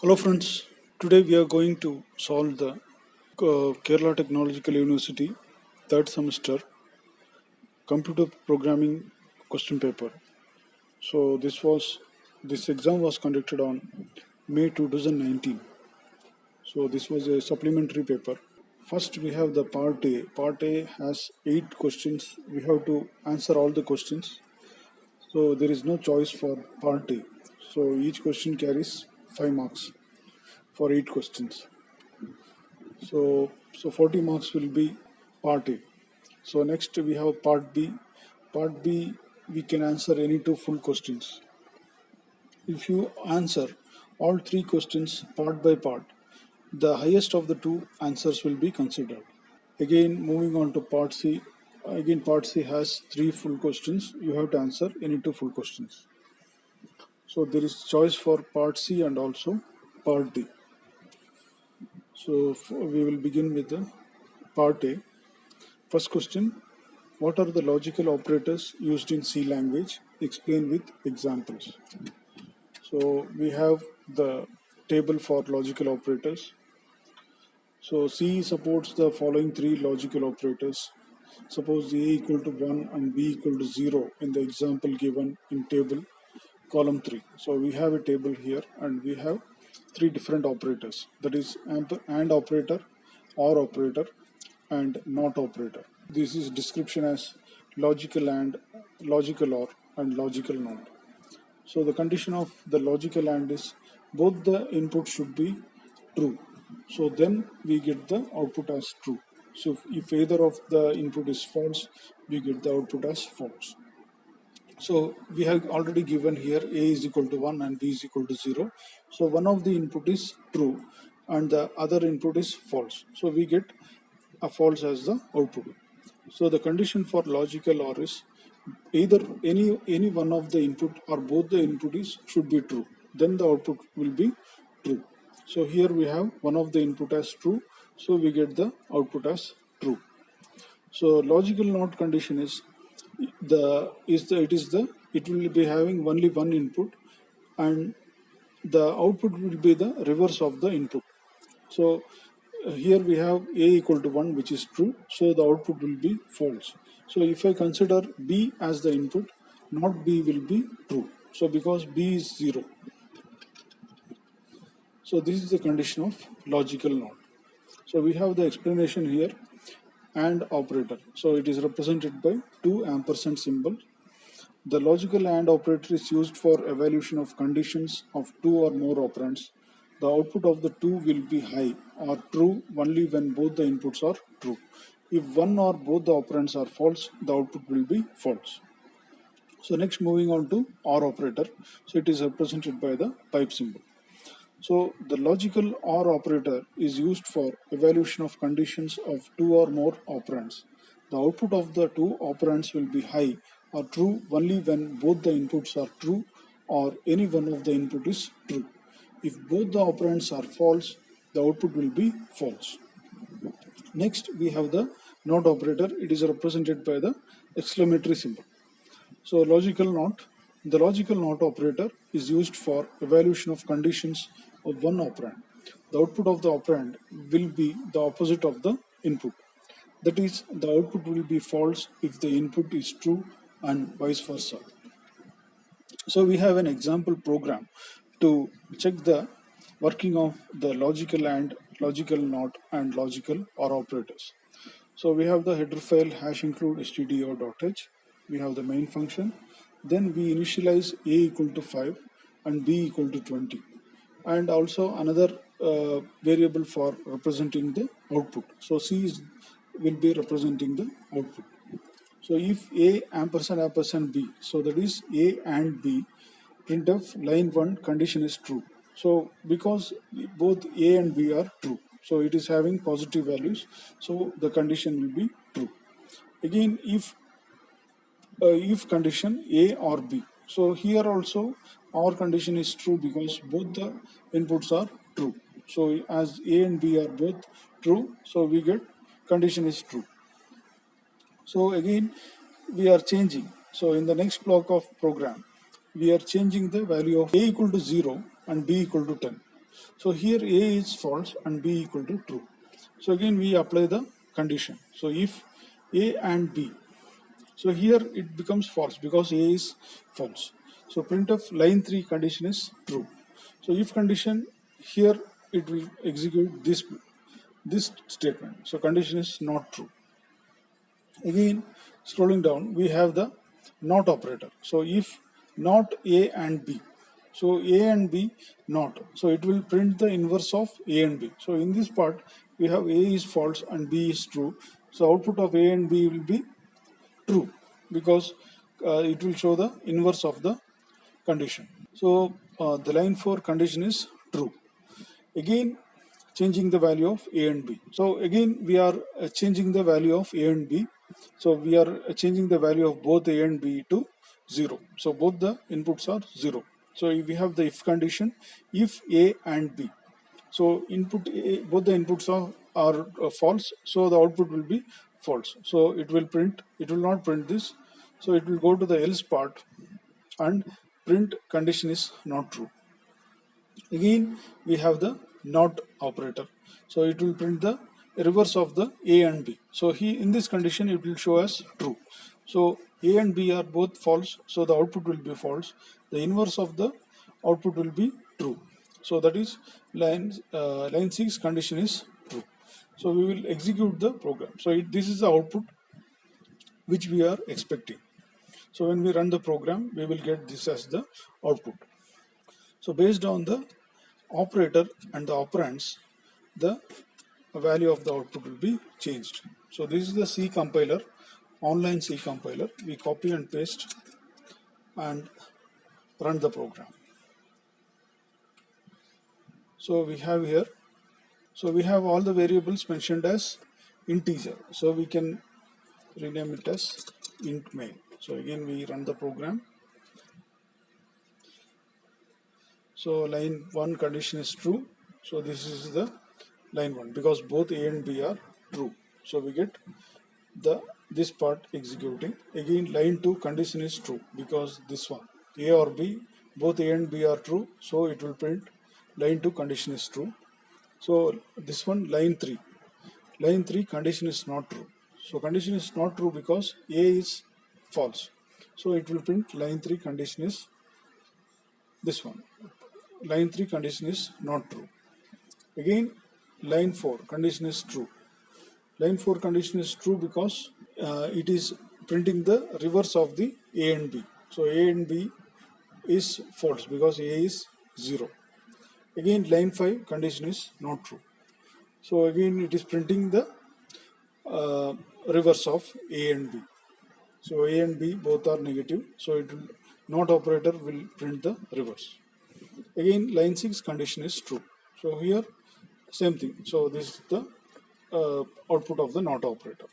Hello friends, today we are going to solve the Kerala Technological University third semester computer programming question paper. So this exam was conducted on May 2019. So this was a supplementary paper. First we have the part A. Part A has 8 questions. We have to answer all the questions. So there is no choice for part A. So each question carries 5 marks for 8 questions. So 40 marks will be part A. So next we have part B. Part B we can answer any two full questions. If you answer all three questions part by part, the highest of the two answers will be considered. Again moving on to part C. Again part C has three full questions. You have to answer any two full questions. So there is choice for part C and also part D. So we will begin with the part A. First question, what are the logical operators used in C language? Explain with examples. So we have the table for logical operators. So C supports the following three logical operators. Suppose A equal to 1 and B equal to 0 in the example given in table column 3. So we have a table here and we have three different operators, that is AND operator, OR operator and NOT operator. This is description as logical AND, logical OR and logical NOT. So the condition of the logical AND is both the input should be true. So then we get the output as true. So if either of the input is false, we get the output as false. So we have already given here A is equal to 1 and B is equal to 0. So one of the input is true and the other input is false. So we get a false as the output. So the condition for logical OR is either any one of the input or both the input should be true. Then the output will be true. So here we have one of the input as true. So we get the output as true. So logical NOT condition is it will be having only one input and the output will be the reverse of the input. So here we have A equal to 1 which is true, so the output will be false. So if I consider B as the input, not B will be true. So because B is 0. So this is the condition of logical NOT. So we have the explanation here. AND operator. So it is represented by two ampersand symbol. The logical AND operator is used for evaluation of conditions of two or more operands. The output of the two will be high or true only when both the inputs are true. If one or both the operands are false, the output will be false. So next moving on to OR operator. So it is represented by the pipe symbol. So the logical OR operator is used for evaluation of conditions of two or more operands. The output of the two operands will be high or true only when both the inputs are true or any one of the input is true. If both the operands are false, the output will be false. Next we have the NOT operator. It is represented by the exclamatory symbol. So logical NOT. The logical NOT operator is used for evaluation of conditions of one operand. The output of the operand will be the opposite of the input. That is, the output will be false if the input is true and vice versa. So we have an example program to check the working of the logical AND, logical NOT and logical OR operators. So we have the header file #include stdio.h. We have the main function. Then we initialize A equal to 5 and B equal to 20. And also another variable for representing the output. So C will be representing the output. So if A ampersand B, so that is A and B, printf line 1 condition is true. So because both A and B are true, so it is having positive values, so the condition will be true. Again, if condition A or B, so here also our condition is true because both the inputs are true. So as A and B are both true, so we get condition is true. So again we are changing. So in the next block of program, we are changing the value of A equal to 0 and B equal to 10. So here A is false and B equal to true. So again we apply the condition. So if A and B, so here it becomes false because A is false. So printf line 3 condition is true. So if condition, here it will execute this statement. So condition is not true. Again, scrolling down, we have the not operator. So if not A and B, so A and B not, so it will print the inverse of A and B. So in this part, we have A is false and B is true. So output of A and B will be true because it will show the inverse of the condition. So the line 4 condition is true. Again, changing the value of A and B. So again we are changing the value of A and B. So we are changing the value of both A and B to 0. So both the inputs are 0. So if we have the if condition, if A and B. So input A, both the inputs are false, so the output will be false. So it will not print this. So it will go to the else part and print condition is not true. Again we have the not operator, so it will print the reverse of the A and B. So in this condition it will show as true. So A and B are both false, so the output will be false. The inverse of the output will be true. So that is line 6 condition is true. So we will execute the program. So this is the output which we are expecting. So when we run the program, we will get this as the output. So based on the operator and the operands, the value of the output will be changed. So this is the C compiler, online C compiler. We copy and paste and run the program. So we have here, so we have all the variables mentioned as integer. So we can rename it as int main. So again we run the program. So line 1 condition is true. So this is the line 1 because both A and B are true. So we get this part executing. Again line 2 condition is true because this one A or B, both A and B are true. So it will print line 2 condition is true. So this one line 3 condition is not true. So condition is not true because A is false. So it will print line 3 condition is this one. Line 3 condition is not true. Again line 4 condition is true. Line 4 condition is true because it is printing the reverse of the A and B. So A and B is false because A is 0. Again line 5 condition is not true. So again it is printing the reverse of A and B. So A and B both are negative. So it will not operator will print the reverse. Again line 6 condition is true. So here same thing. So this is the output of the not operator.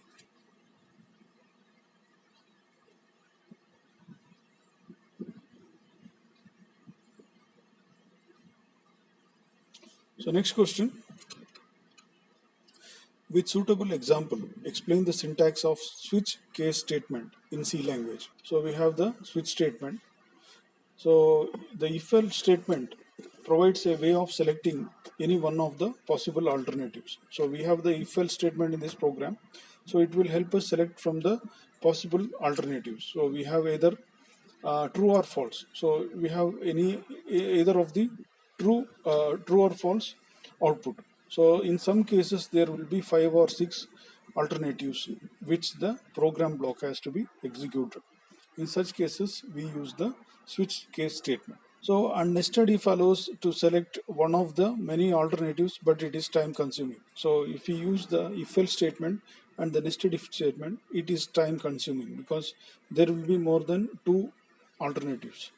So next question. With suitable example, explain the syntax of switch case statement in C language. So we have the switch statement. So the if-else statement provides a way of selecting any one of the possible alternatives. So we have the if-else statement in this program. So it will help us select from the possible alternatives. So we have either true or false. So we have either of the true or false output. So in some cases there will be 5 or 6 alternatives which the program block has to be executed. In such cases we use the switch case statement. So and nested if allows to select one of the many alternatives, but it is time consuming. So if we use the if else statement and the nested if statement, it is time consuming because there will be more than 2 alternatives.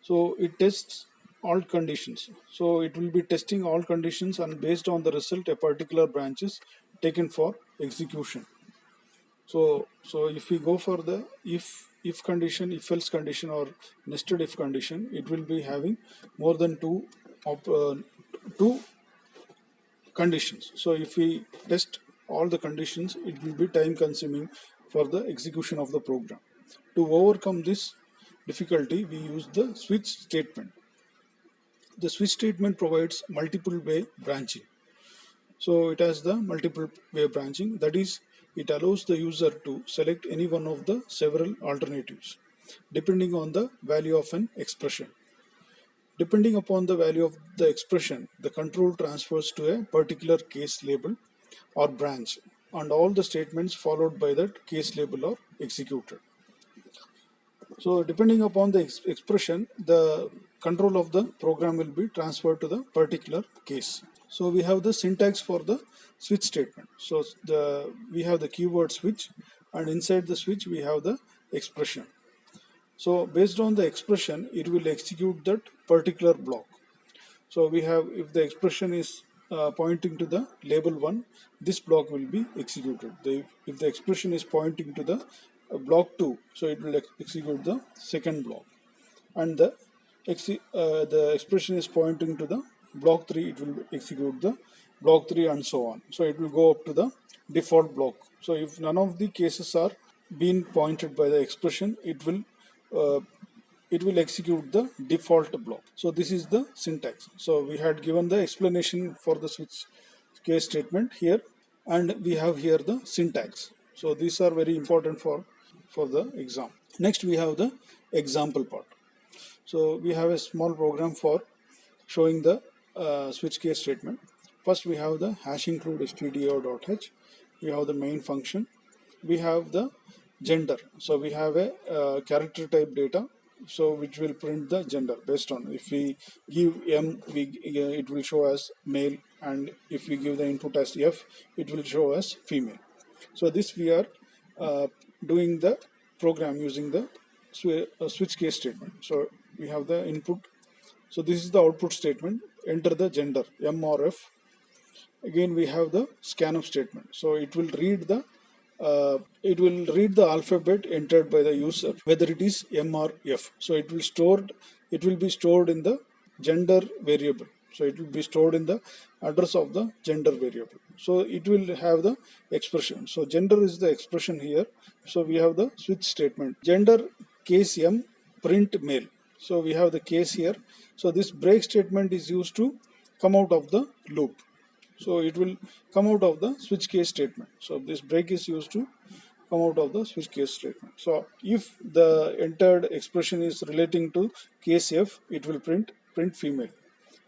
So it tests all conditions. So it will be testing all conditions, and based on the result a particular branch is taken for execution. So if we go for the if condition, if else condition or nested if condition, it will be having more than two conditions. So if we test all the conditions, it will be time consuming for the execution of the program. To overcome this difficulty, we use the switch statement. The switch statement provides multiple way branching. So it has the multiple way branching, that is, it allows the user to select any one of the several alternatives depending on the value of an expression. Depending upon the value of the expression, the control transfers to a particular case label or branch, and all the statements followed by that case label are executed. So depending upon the expression, the control of the program will be transferred to the particular case. So we have the syntax for the switch statement. So we have the keyword switch, and inside the switch we have the expression. So based on the expression, it will execute that particular block. So we have, if the expression is pointing to the label 1, this block will be executed. If the expression is pointing to the block 2, so it will execute the second block. And the expression is pointing to the block 3, it will execute the block 3, and so on. So it will go up to the default block. So if none of the cases are being pointed by the expression, it will execute the default block. So this is the syntax. So we had given the explanation for the switch case statement here, and we have here the syntax. So these are very important for the exam. Next we have the example part. So we have a small program for showing the switch case statement. First we have the hash include stdio.h. We have the main function. We have the gender. So we have a character type data, so which will print the gender based on, if we give M, it will show as male, and if we give the input as F, it will show as female. So this we are doing the program using the switch case statement. So we have the input. So this is the output statement. Enter the gender M or F. Again we have the scanf statement. So it will read the alphabet entered by the user, whether it is M or F. So it will be stored in the gender variable. So it will be stored in the address of the gender variable. So it will have the expression. So gender is the expression here. So we have the switch statement. Gender case M, print male. So we have the case here. So this break statement is used to come out of the loop. So it will come out of the switch case statement. So this break is used to come out of the switch case statement. So if the entered expression is relating to case F, it will print female.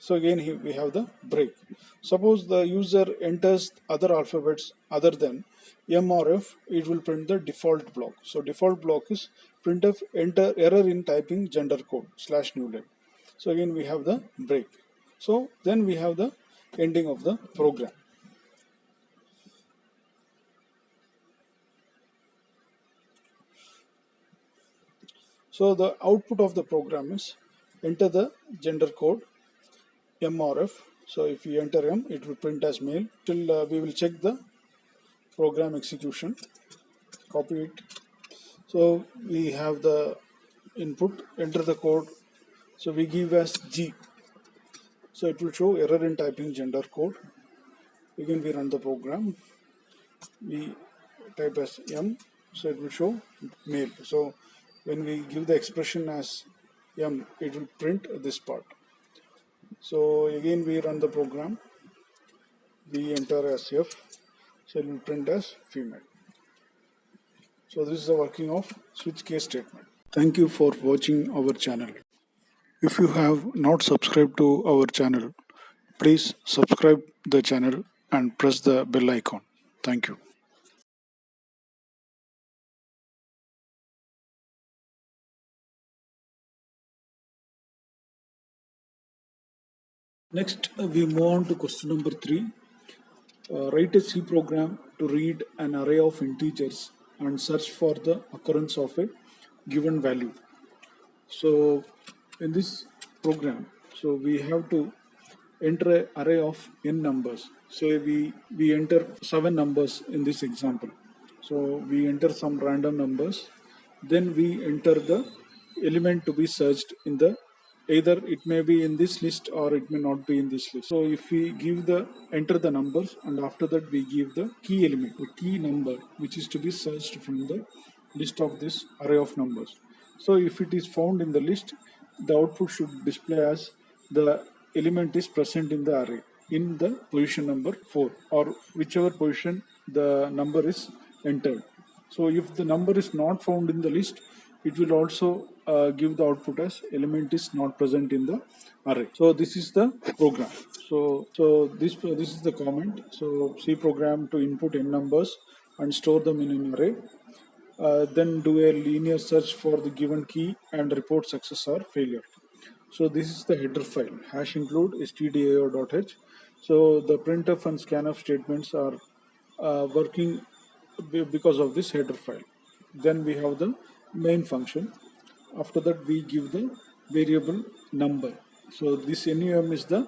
So again here we have the break. Suppose the user enters other alphabets other than M or F, it will print the default block. So default block is printf enter error in typing gender code /newline. So again we have the break. So then we have the ending of the program. So the output of the program is enter the gender code M or F. So if we enter M, it will print as male. Till we will check the program execution. Copy it. So we have the input, enter the code. So we give as G. So it will show error in typing gender code. Again we run the program. We type as M, so it will show male. So when we give the expression as M, it will print this part. So again we run the program. We enter as F, so it will print as female. So this is the working of switch case statement. Thank you for watching our channel. If you have not subscribed to our channel, please subscribe the channel and press the bell icon. Thank you. Next, we move on to question number 3. Write a C program to read an array of integers and search for the occurrence of a given value. So in this program, so we have to enter an array of n numbers. Say we enter 7 numbers in this example. So we enter some random numbers, then we enter the element to be searched in the, either it may be in this list or it may not be in this list. So if we give the enter the numbers, and after that we give the key element, the key number which is to be searched from the list of this array of numbers. So if it is found in the list, the output should display as the element is present in the array in the position number 4 or whichever position the number is entered. So if the number is not found in the list, it will also give the output as element is not present in the array. So this is the program. So this is the comment. So C program to input n numbers and store them in an array. Then do a linear search for the given key and report success or failure. So this is the header file, hash include stdio.h. So the printf and scanf statements are working because of this header file. Then we have the main function. After that we give the variable number. So this num is the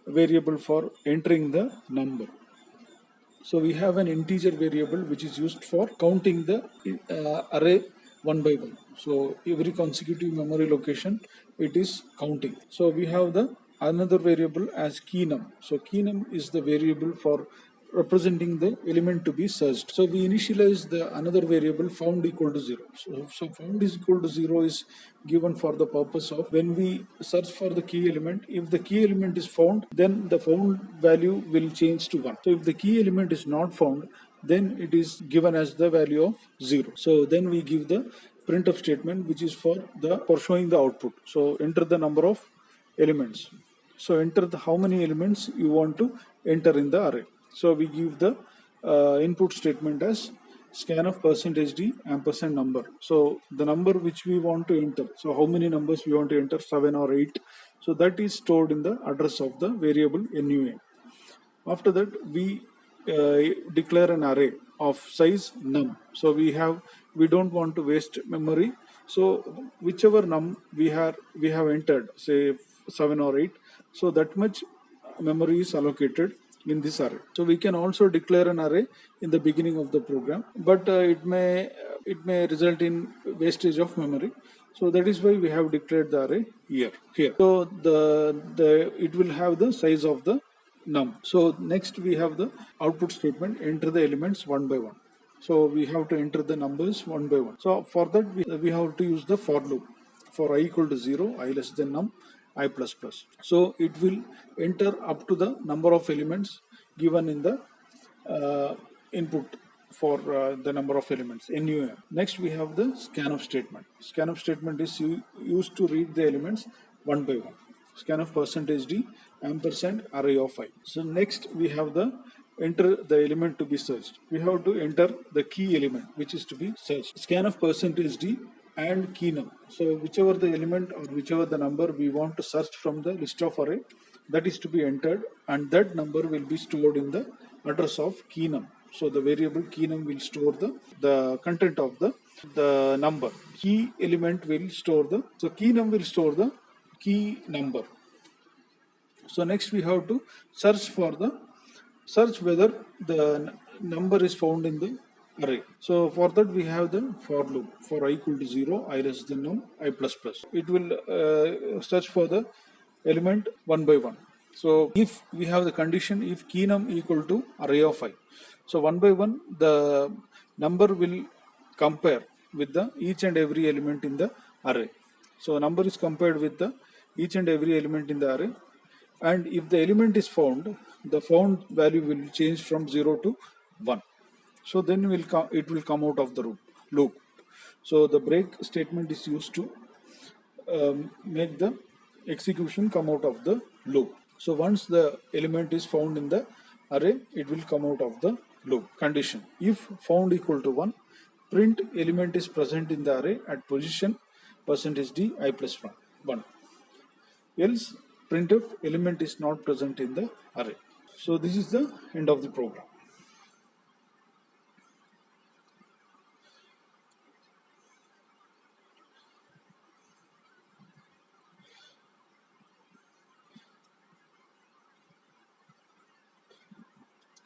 variable for entering the number. So we have an integer variable which is used for counting the array one by one. So every consecutive memory location it is counting. So we have the another variable as keynum. So keynum is the variable for representing the element to be searched. So we initialize the another variable found equal to 0. So found is equal to 0 is given for the purpose of when we search for the key element, if the key element is found, then the found value will change to 1. So if the key element is not found, then it is given as the value of 0. So then we give the printf statement which is for showing the output. So enter the number of elements. So enter the how many elements you want to enter in the array. So we give the input statement as scanf %d ampersand number. So the number which we want to enter. So how many numbers we want to enter, 7 or 8. So that is stored in the address of the variable num. After that we declare an array of size num. So we don't want to waste memory. So whichever num we have entered, say 7 or 8. So that much memory is allocated in this array. So we can also declare an array in the beginning of the program, but it may result in wastage of memory. So that is why we have declared the array here. So the it will have the size of the num. So next we have the output statement, enter the elements one by one. So we have to enter the numbers one by one. So for that we have to use the for loop. For I equal to 0, I less than num, I plus plus. So it will enter up to the number of elements given in the input for the number of elements, num. Next we have the scanf statement. Scanf statement is used to read the elements one by one. Scanf %d ampersand array of I. So next we have the enter the element to be searched. We have to enter the key element which is to be searched. Scanf %d and keynum. So whichever the element or whichever the number we want to search from the list of array, that is to be entered, and that number will be stored in the address of keynum. So the variable keynum will store the content of the number. Key element will store so keynum will store the key number. So next we have to search whether the number is found in the array. So for that we have the for loop. For I equal to 0, I less than num, I plus plus. It will search for the element one by one. So if we have the condition, if keynum equal to array of I. So one by one the number will compare with the each and every element in the array. So number is compared with the each and every element in the array, and if the element is found, the found value will change from 0 to 1. So then it will come out of the loop. So the break statement is used to make the execution come out of the loop. So once the element is found in the array, it will come out of the loop. Condition: if found equal to 1, print element is present in the array at position %d I plus 1. Else printf element is not present in the array. So this is the end of the program.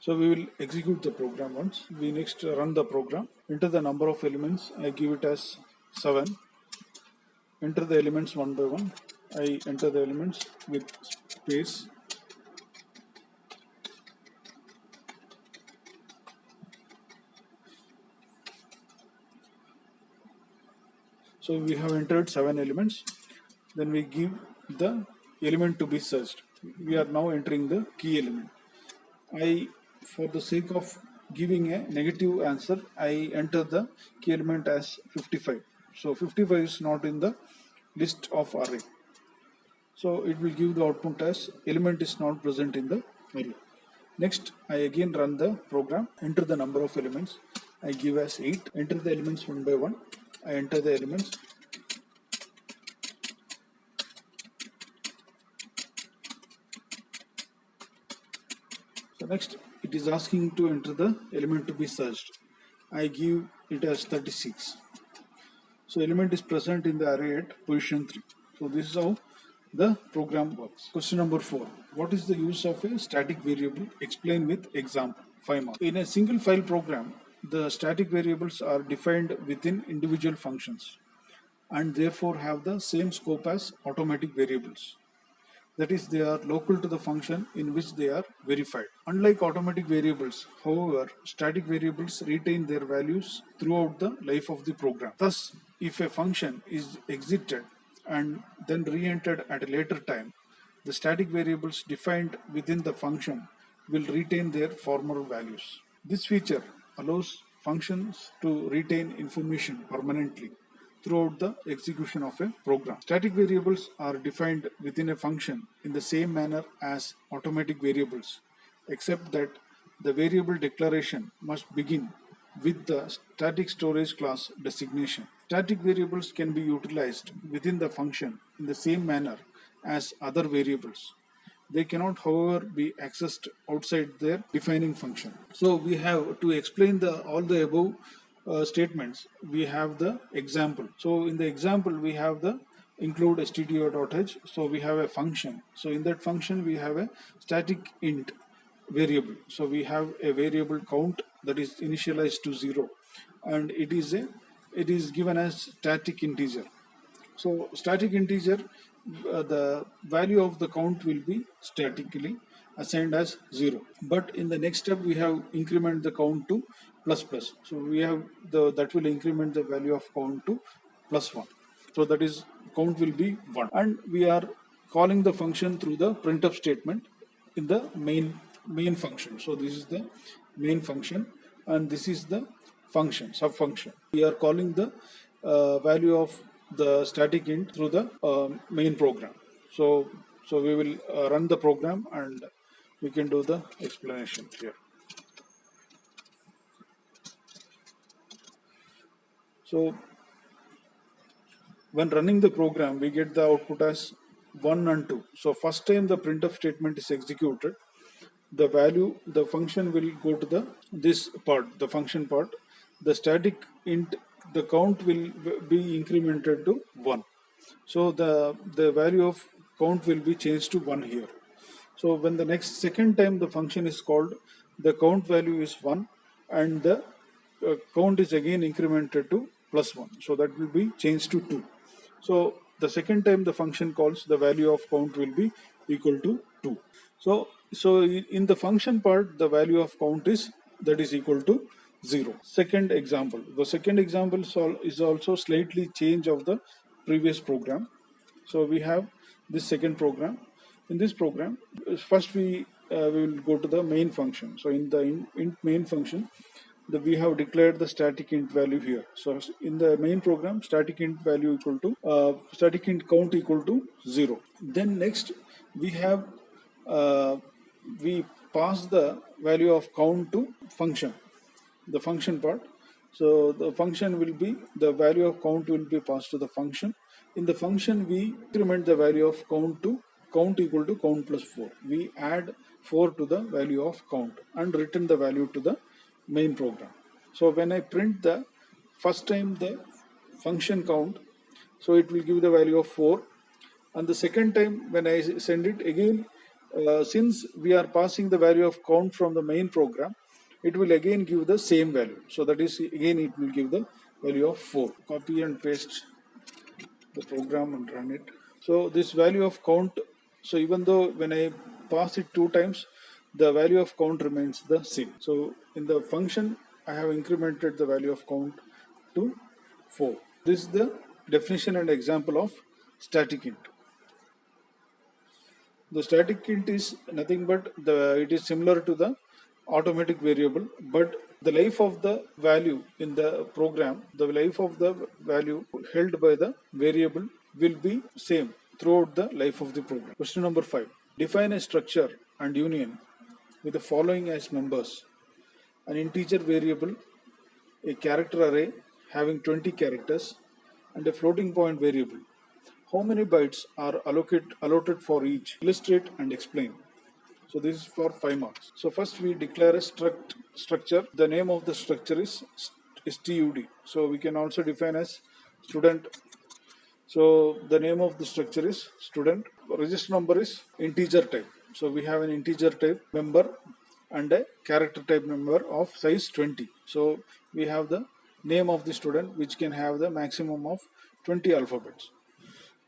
So we will execute the program once. We next run the program. Enter the number of elements. I give it as 7. Enter the elements one by one. I enter the elements with space. So we have entered 7 elements. Then we give the element to be searched. we are now entering the key element. For the sake of giving a negative answer, I enter the key element as 55. So 55 is not in the list of array. So it will give the output as element is not present in the array. Next, I again run the program, enter the number of elements. I give as 8, enter the elements one by one. I enter the elements. So next, it is asking to enter the element to be searched. I give it as 36. So element is present in the array at position 3. So this is how the program works. Question number 4. What is the use of a static variable? Explain with example. 5 marks. In a single file program, the static variables are defined within individual functions and therefore have the same scope as automatic variables. That is, they are local to the function in which they are verified. Unlike automatic variables, however, static variables retain their values throughout the life of the program. Thus, if a function is exited and then re-entered at a later time, the static variables defined within the function will retain their former values. This feature allows functions to retain information permanently throughout the execution of a program. Static variables are defined within a function in the same manner as automatic variables, except that the variable declaration must begin with the static storage class designation. Static variables can be utilized within the function in the same manner as other variables. They cannot, however, be accessed outside their defining function. So we have to explain all the above statements. We have the example. So in the example, we have the include stdio.h. So we have a function. So in that function, we have a static int variable. So we have a variable count that is initialized to 0, and it is given as static integer. So static integer, the value of the count will be statically assigned as 0. But in the next step, we have increment the count to plus plus. So we have that will increment the value of count to plus 1. So that is count will be 1. And we are calling the function through the printf statement in the main function. So this is the main function, and this is the function, sub function. We are calling the value of the static int through the main program. So we will run the program and we can do the explanation here. So when running the program, we get the output as 1 and 2. So first time the printf statement is executed, the function will go to this part, the function part. The static int, the count will be incremented to 1. So the value of count will be changed to 1 here. So when the second time the function is called, the count value is 1 and the count is again incremented to plus 1. So that will be changed to 2. So the second time the function calls, the value of count will be equal to 2. So in the function part, the value of count is equal to 0. Second example. The second example is also slightly change of the previous program. So we have this second program. In this program, first we will go to the main function. So in the int main function, we have declared the static int value here. So in the main program, static int value equal to static int count equal to 0. Then next we have we pass the value of count to function, the function part. So the function will be, the value of count will be passed to the function. In the function, we increment the value of count to count equal to count plus 4. We add 4 to the value of count and return the value to the main program. So when I print the first time the function count, so it will give the value of 4, and the second time when I send it again, since we are passing the value of count from the main program, it will again give the same value. So that is, again it will give the value of 4. Copy and paste the program and run it. So this value of count, so even though when I pass it 2 times, the value of count remains the same. So in the function, I have incremented the value of count to 4. This is the definition and example of static int. The static int is nothing but it is similar to the automatic variable, but the life of the value in the program, the life of the value held by the variable will be same throughout the life of the program. Question number 5. Define a structure and union with the following as members: an integer variable, a character array having 20 characters, and a floating point variable. How many bytes are allotted for each? Illustrate and explain. So this is for 5 marks. So first we declare a structure. The name of the structure is stud. So we can also define as student. So the name of the structure is student. Register number is integer type. So we have an integer type member and a character type member of size 20. So we have the name of the student, which can have the maximum of 20 alphabets.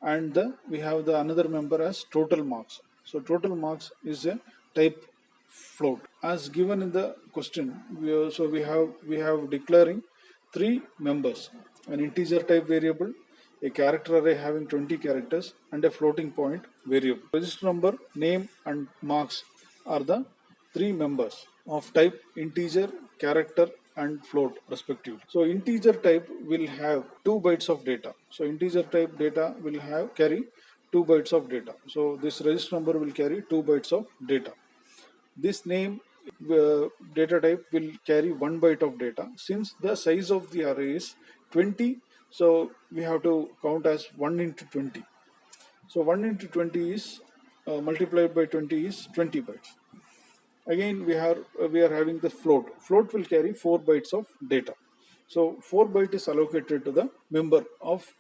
And we have the another member as total marks. So total marks is a type float. As given in the question, we have declaring 3 members: an integer type variable, a character array having 20 characters, and a floating point variable. Register number, name, and marks are the 3 members of type integer, character, and float respectively. So integer type will have 2 bytes of data. So integer type data will carry 2 bytes of data. So this register number will carry 2 bytes of data. This name data type will carry 1 byte of data. Since the size of the array is 20, so we have to count as 1 into 20. So 1 into 20 is multiplied by 20 is 20 bytes. Again we are having the float. Float will carry 4 bytes of data. So 4 byte is allocated to the member of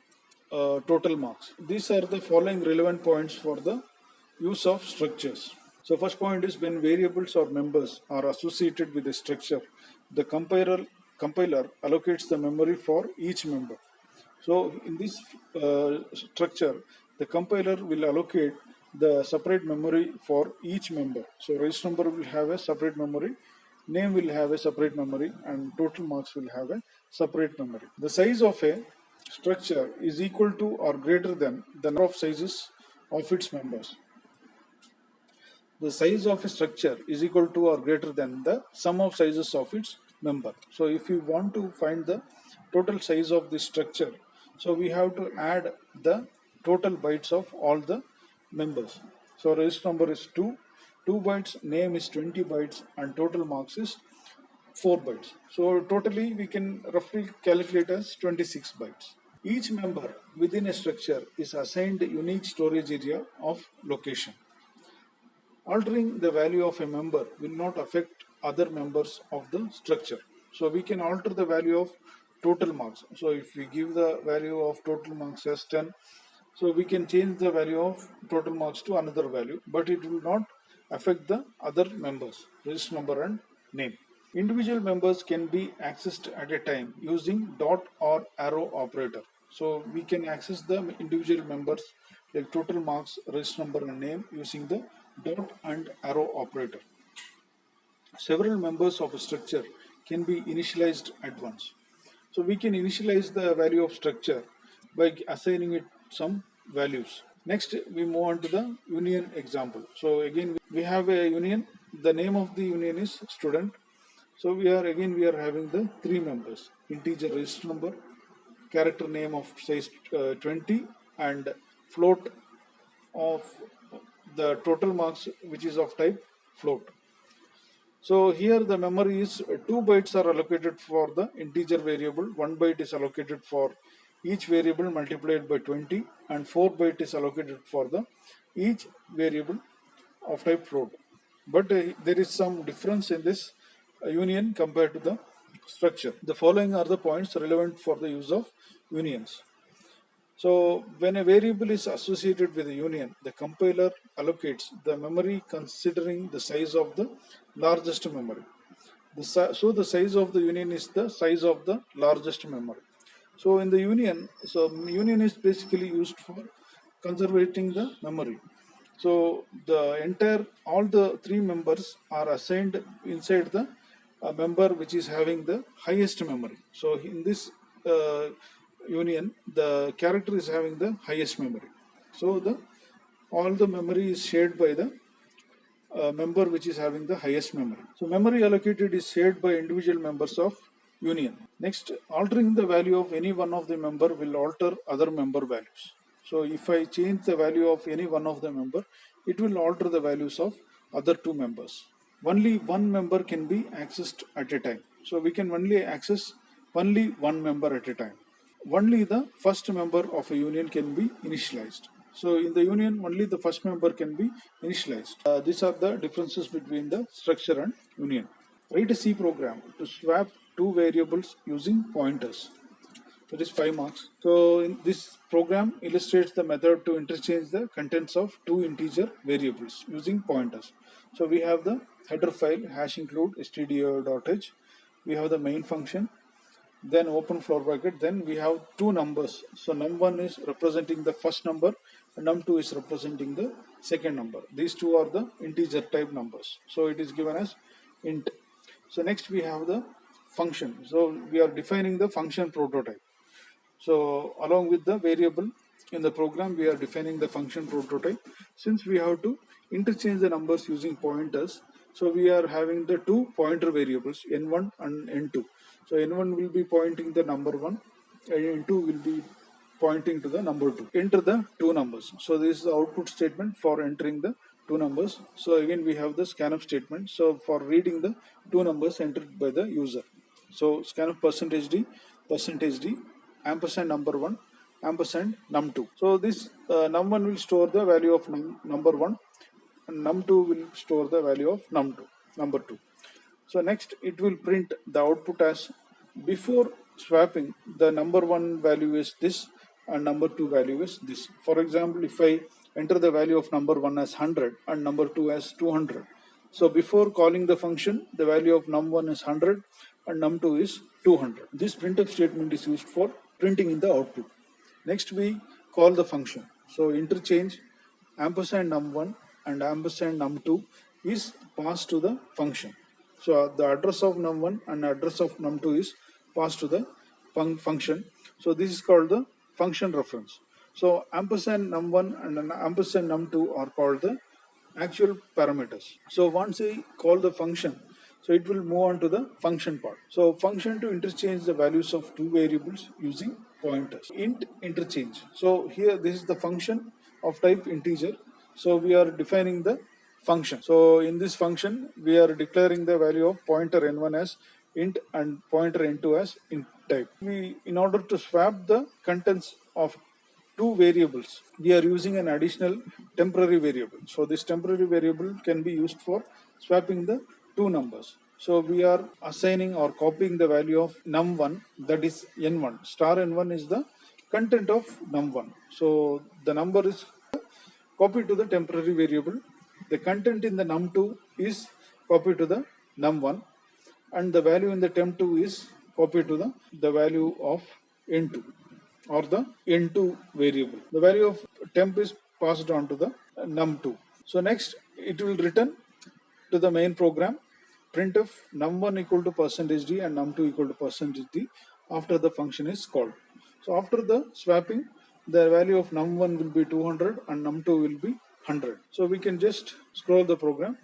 total marks. These are the following relevant points for the use of structures. So first point is, when variables or members are associated with a structure, the compiler allocates the memory for each member. So in this structure, the compiler will allocate the separate memory for each member. So register number will have a separate memory, name will have a separate memory, and total marks will have a separate memory. The size of a structure is equal to or greater than the number of sizes of its members. The size of a structure is equal to or greater than the sum of sizes of its member. So if you want to find the total size of this structure, so we have to add the total bytes of all the members. So register number is 2 bytes, name is 20 bytes, and total marks is 4 bytes. So totally we can roughly calculate as 26 bytes. Each member within a structure is assigned a unique storage area of location. Altering the value of a member will not affect other members of the structure. So we can alter the value of total marks. So if we give the value of total marks as 10, so we can change the value of total marks to another value, but it will not affect the other members, register number and name. Individual members can be accessed at a time using dot or arrow operator. So we can access the individual members like total marks, register number and name using the dot and arrow operator. Several members of a structure can be initialized at once. So we can initialize the value of structure by assigning it some values. Next, we move on to the union example. So again, we have a union. The name of the union is student. So we are having the 3 members: integer register number, character name of size 20, and float of the total marks, which is of type float. So here the memory is 2 bytes are allocated for the integer variable, 1 byte is allocated for each variable multiplied by 20, and 4 byte is allocated for the each variable of type float. But there is some difference in this union compared to the structure. The following are the points relevant for the use of unions. So when a variable is associated with a union, the compiler allocates the memory considering the size of the largest memory. So the size of the union is the size of the largest memory. So in the union, union is basically used for conserving the memory. So all the 3 members are assigned inside the member which is having the highest memory. So in this union, the character is having the highest memory. So the all the memory is shared by the member which is having the highest memory. So memory allocated is shared by individual members of union. Next, altering the value of any one of the member will alter other member values. So if I change the value of any one of the member, it will alter the values of other two members. Only one member can be accessed at a time. So we can only access only one member at a time. Only the first member of a union can be initialized. So in the union, only the first member can be initialized. These are the differences between the structure and union. Write a C program to swap two variables using pointers. That is 5 marks. So in this program illustrates the method to interchange the contents of two integer variables using pointers. So we have the header file hash include stdio.h. We have the main function, then open floor bracket, then we have two numbers. So num1 is representing the first number and num2 is representing the second number. These two are the integer type numbers, so it is given as int. So next we have the function. So we are defining the function prototype. So along with the variable in the program, we are defining the function prototype. Since we have to interchange the numbers using pointers, so we are having the two pointer variables n1 and n2. So n1 will be pointing the number 1 and n2 will be pointing to the number 2. Enter the two numbers. So this is the output statement for entering the two numbers. So again we have the scanf statement. So for reading the two numbers entered by the user. So scanf %d, ampersand number 1, ampersand num2. So this num1 will store the value of number 1 and num2 will store the value of number 2. So next it will print the output as before swapping the number 1 value is this and number 2 value is this. For example, if I enter the value of number 1 as 100 and number 2 as 200. So before calling the function, the value of num1 is 100 and num2 is 200. This printf statement is used for printing in the output. Next we call the function. So interchange ampersand num1 and ampersand num2 is passed to the function. So the address of num1 and address of num2 is passed to the function. So this is called the function reference. So ampersand num1 and ampersand num2 are called the actual parameters. So once I call the function, so it will move on to the function part. So function to interchange the values of two variables using pointers. Int interchange. So here this is the function of type integer. So we are defining the function. So in this function we are declaring the value of pointer n1 as int and pointer n2 as int type. In order to swap the contents of two variables, we are using an additional temporary variable. So this temporary variable can be used for swapping the two numbers. So we are assigning or copying the value of num1, that is n1. Star n1 is the content of num1. So the number is copied to the temporary variable. The content in the num2 is copied to the num1 and the value in the temp2 is copied to the value of n2 or the n2 variable. The value of temp is passed on to the num2. So next it will return to the main program printf num1 equal to %d and num2 equal to %d after the function is called. So after the swapping, the value of num1 will be 200 and num2 will be 100. So we can just scroll the program.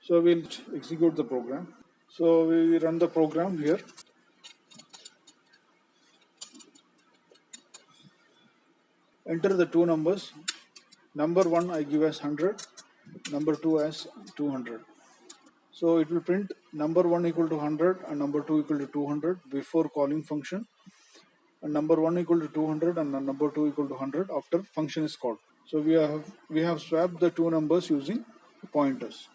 So we'll execute the program. So we run the program here. Enter the two numbers. Number 1 I give as 100, number 2 as 200. So it will print number 1 equal to 100 and number 2 equal to 200 before calling function, and number 1 equal to 200 and number 2 equal to 100 after function is called. So we have swapped the two numbers using pointers.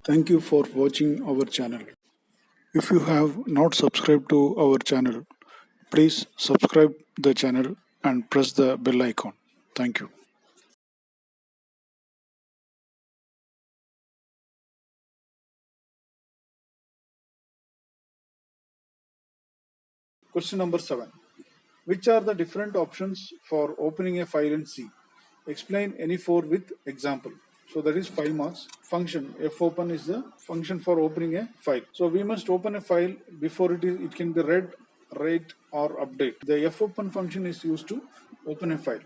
Thank you for watching our channel. If you have not subscribed to our channel, please subscribe the channel and press the bell icon. Thank you. Question number 7. Which are the different options for opening a file in C? Explain any four with example. So that is 5 marks. Function fopen is the function for opening a file. So we must open a file before it can be read, write or update. The fopen function is used to open a file.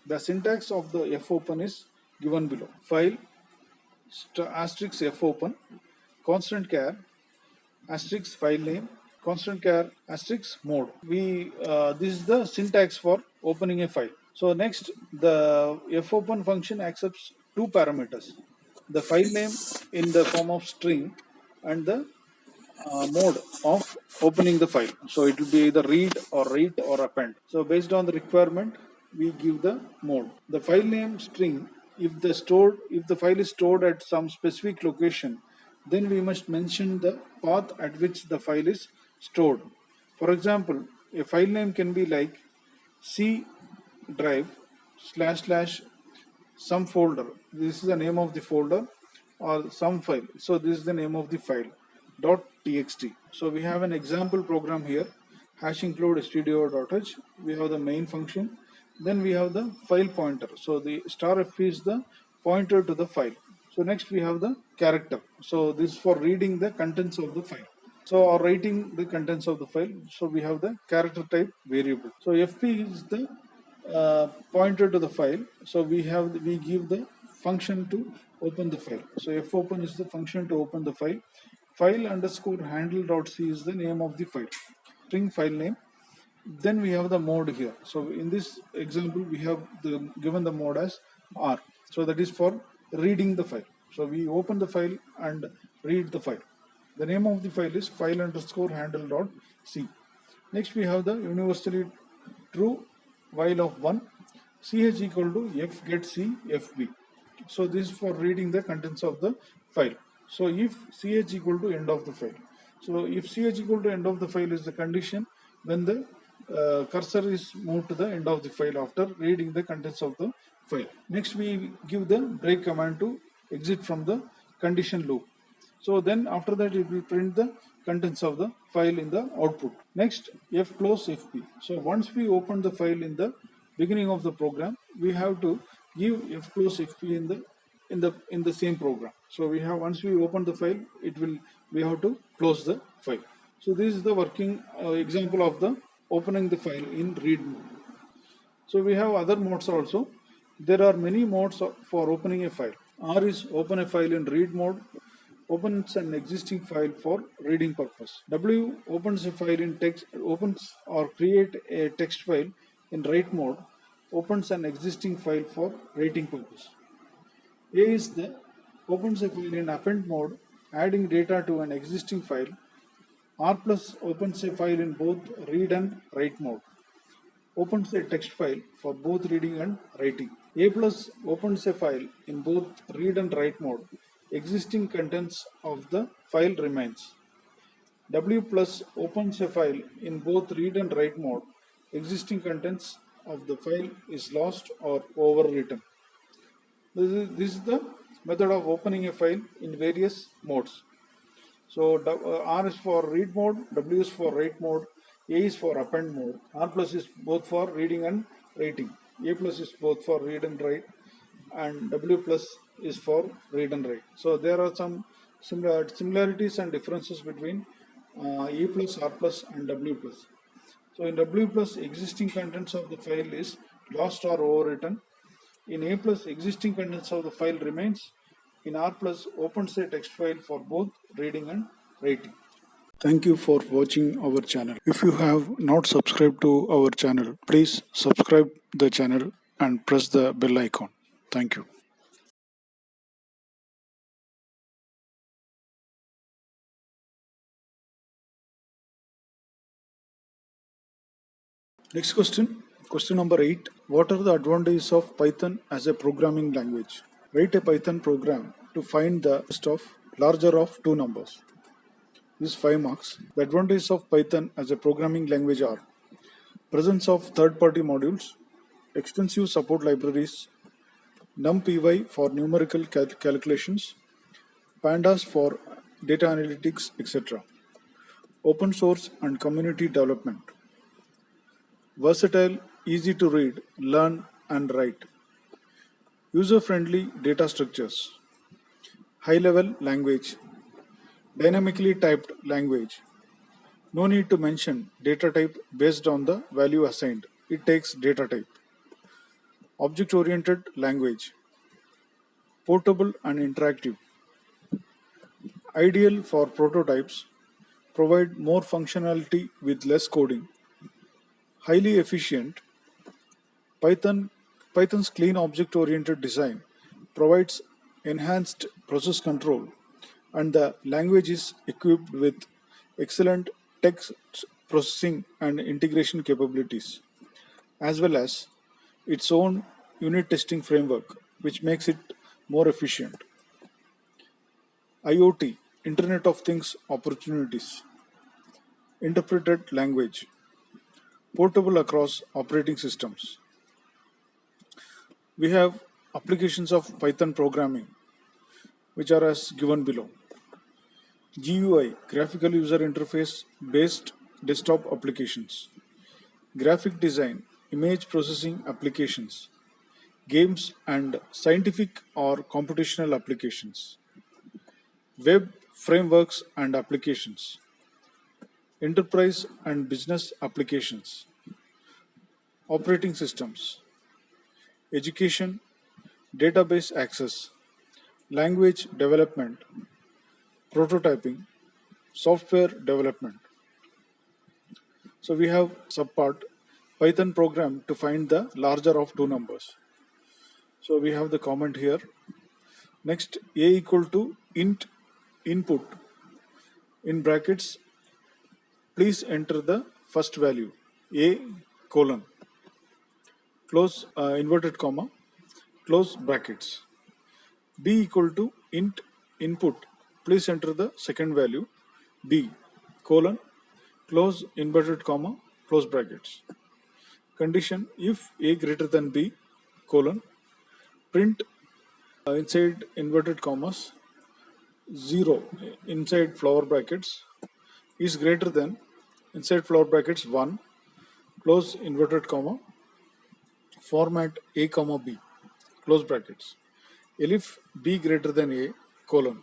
The syntax of the fopen is given below. File asterisk fopen, constant char asterisk file name, constant char asterisk mode. This is the syntax for opening a file. So next, the fopen function accepts two parameters: the file name in the form of string and the mode of opening the file. So it will be either read or write or append. So based on the requirement, we give the mode. The file name string, if the file is stored at some specific location, then we must mention the path at which the file is stored. For example, a file name can be like C drive / some folder. This is the name of the folder, or some file. So this is the name of the file .txt. So we have an example program here, hash include stdio.h. We have the main function. Then we have the file pointer. So the *fp is the pointer to the file. So next we have the character. So this is for reading the contents of the file. So or writing the contents of the file. So we have the character type variable. So fp is the pointer to the file. So we give the function to open the file. So fopen is the function to open the file. File underscore handle.c is the name of the file, string file name. Then we have the mode here. So in this example, we have given the mode as R. So that is for reading the file. So we open the file and read the file. The name of the file is file underscore handle.c. Next we have the universally true while of 1, ch equal to f get c fb. So this is for reading the contents of the file. So if ch equal to end of the file. So if ch equal to end of the file is the condition when the cursor is moved to the end of the file after reading the contents of the file. Next we give the break command to exit from the condition loop. So then after that it will print the contents of the file in the output. Next, close fp. So once we open the file in the beginning of the program, we have to give close fp in the same program. So we have, once we open the file, we have to close the file. So this is the working example of the opening the file in read mode. So we have other modes also. There are many modes for opening a file. R is open a file in read mode, opens an existing file for reading purpose. W opens a file in text, opens or create a text file in write mode, opens an existing file for writing purpose. A is the opens a file in append mode, adding data to an existing file. R plus opens a file in both read and write mode, opens a text file for both reading and writing. A plus opens a file in both read and write mode. Existing contents of the file remains. W plus opens a file in both read and write mode. Existing contents of the file is lost or overwritten. This is the method of opening a file in various modes. So R is for read mode, W is for write mode, A is for append mode, R plus is both for reading and writing, A plus is both for read and write, and W plus is for read and write. So there are some similarities and differences between A plus, R plus and W plus. So in W plus, existing contents of the file is lost or overwritten. In A plus, existing contents of the file remains. In R plus, opens a text file for both reading and writing. Thank you for watching our channel. If you have not subscribed to our channel, please subscribe the channel and press the bell icon. Thank you. Next question, question number 8. What are the advantages of Python as a programming language? Write a Python program to find the list of larger of two numbers. This is 5 marks. The advantages of Python as a programming language are presence of third-party modules, extensive support libraries, NumPy for numerical calculations, pandas for data analytics, etc. Open source and community development. Versatile, easy to read, learn and write. User-friendly data structures, high-level language, dynamically typed language. No need to mention data type based on the value assigned. It takes data type. Object-oriented language, portable and interactive. Ideal for prototypes, provide more functionality with less coding. Highly efficient, Python's clean object-oriented design provides enhanced process control, and the language is equipped with excellent text processing and integration capabilities, as well as its own unit testing framework, which makes it more efficient. IoT, Internet of Things opportunities, interpreted language, portable across operating systems. We have applications of Python programming, which are as given below. GUI, graphical user interface based desktop applications. Graphic design, image processing applications. Games and scientific or computational applications. Web frameworks and applications. Enterprise and business applications. Operating systems. Education, database access. Language development, prototyping, software development. So we have subpart Python program to find the larger of two numbers. So we have the comment here. Next, a equal to int input in brackets. Please enter the first value a colon close inverted comma close brackets. B equal to int input. Please enter the second value b colon close inverted comma close brackets. Condition: if a greater than b colon print inside inverted commas 0 inside flower brackets is greater than inside flower brackets 1 close inverted comma format a comma b close brackets. If b greater than a colon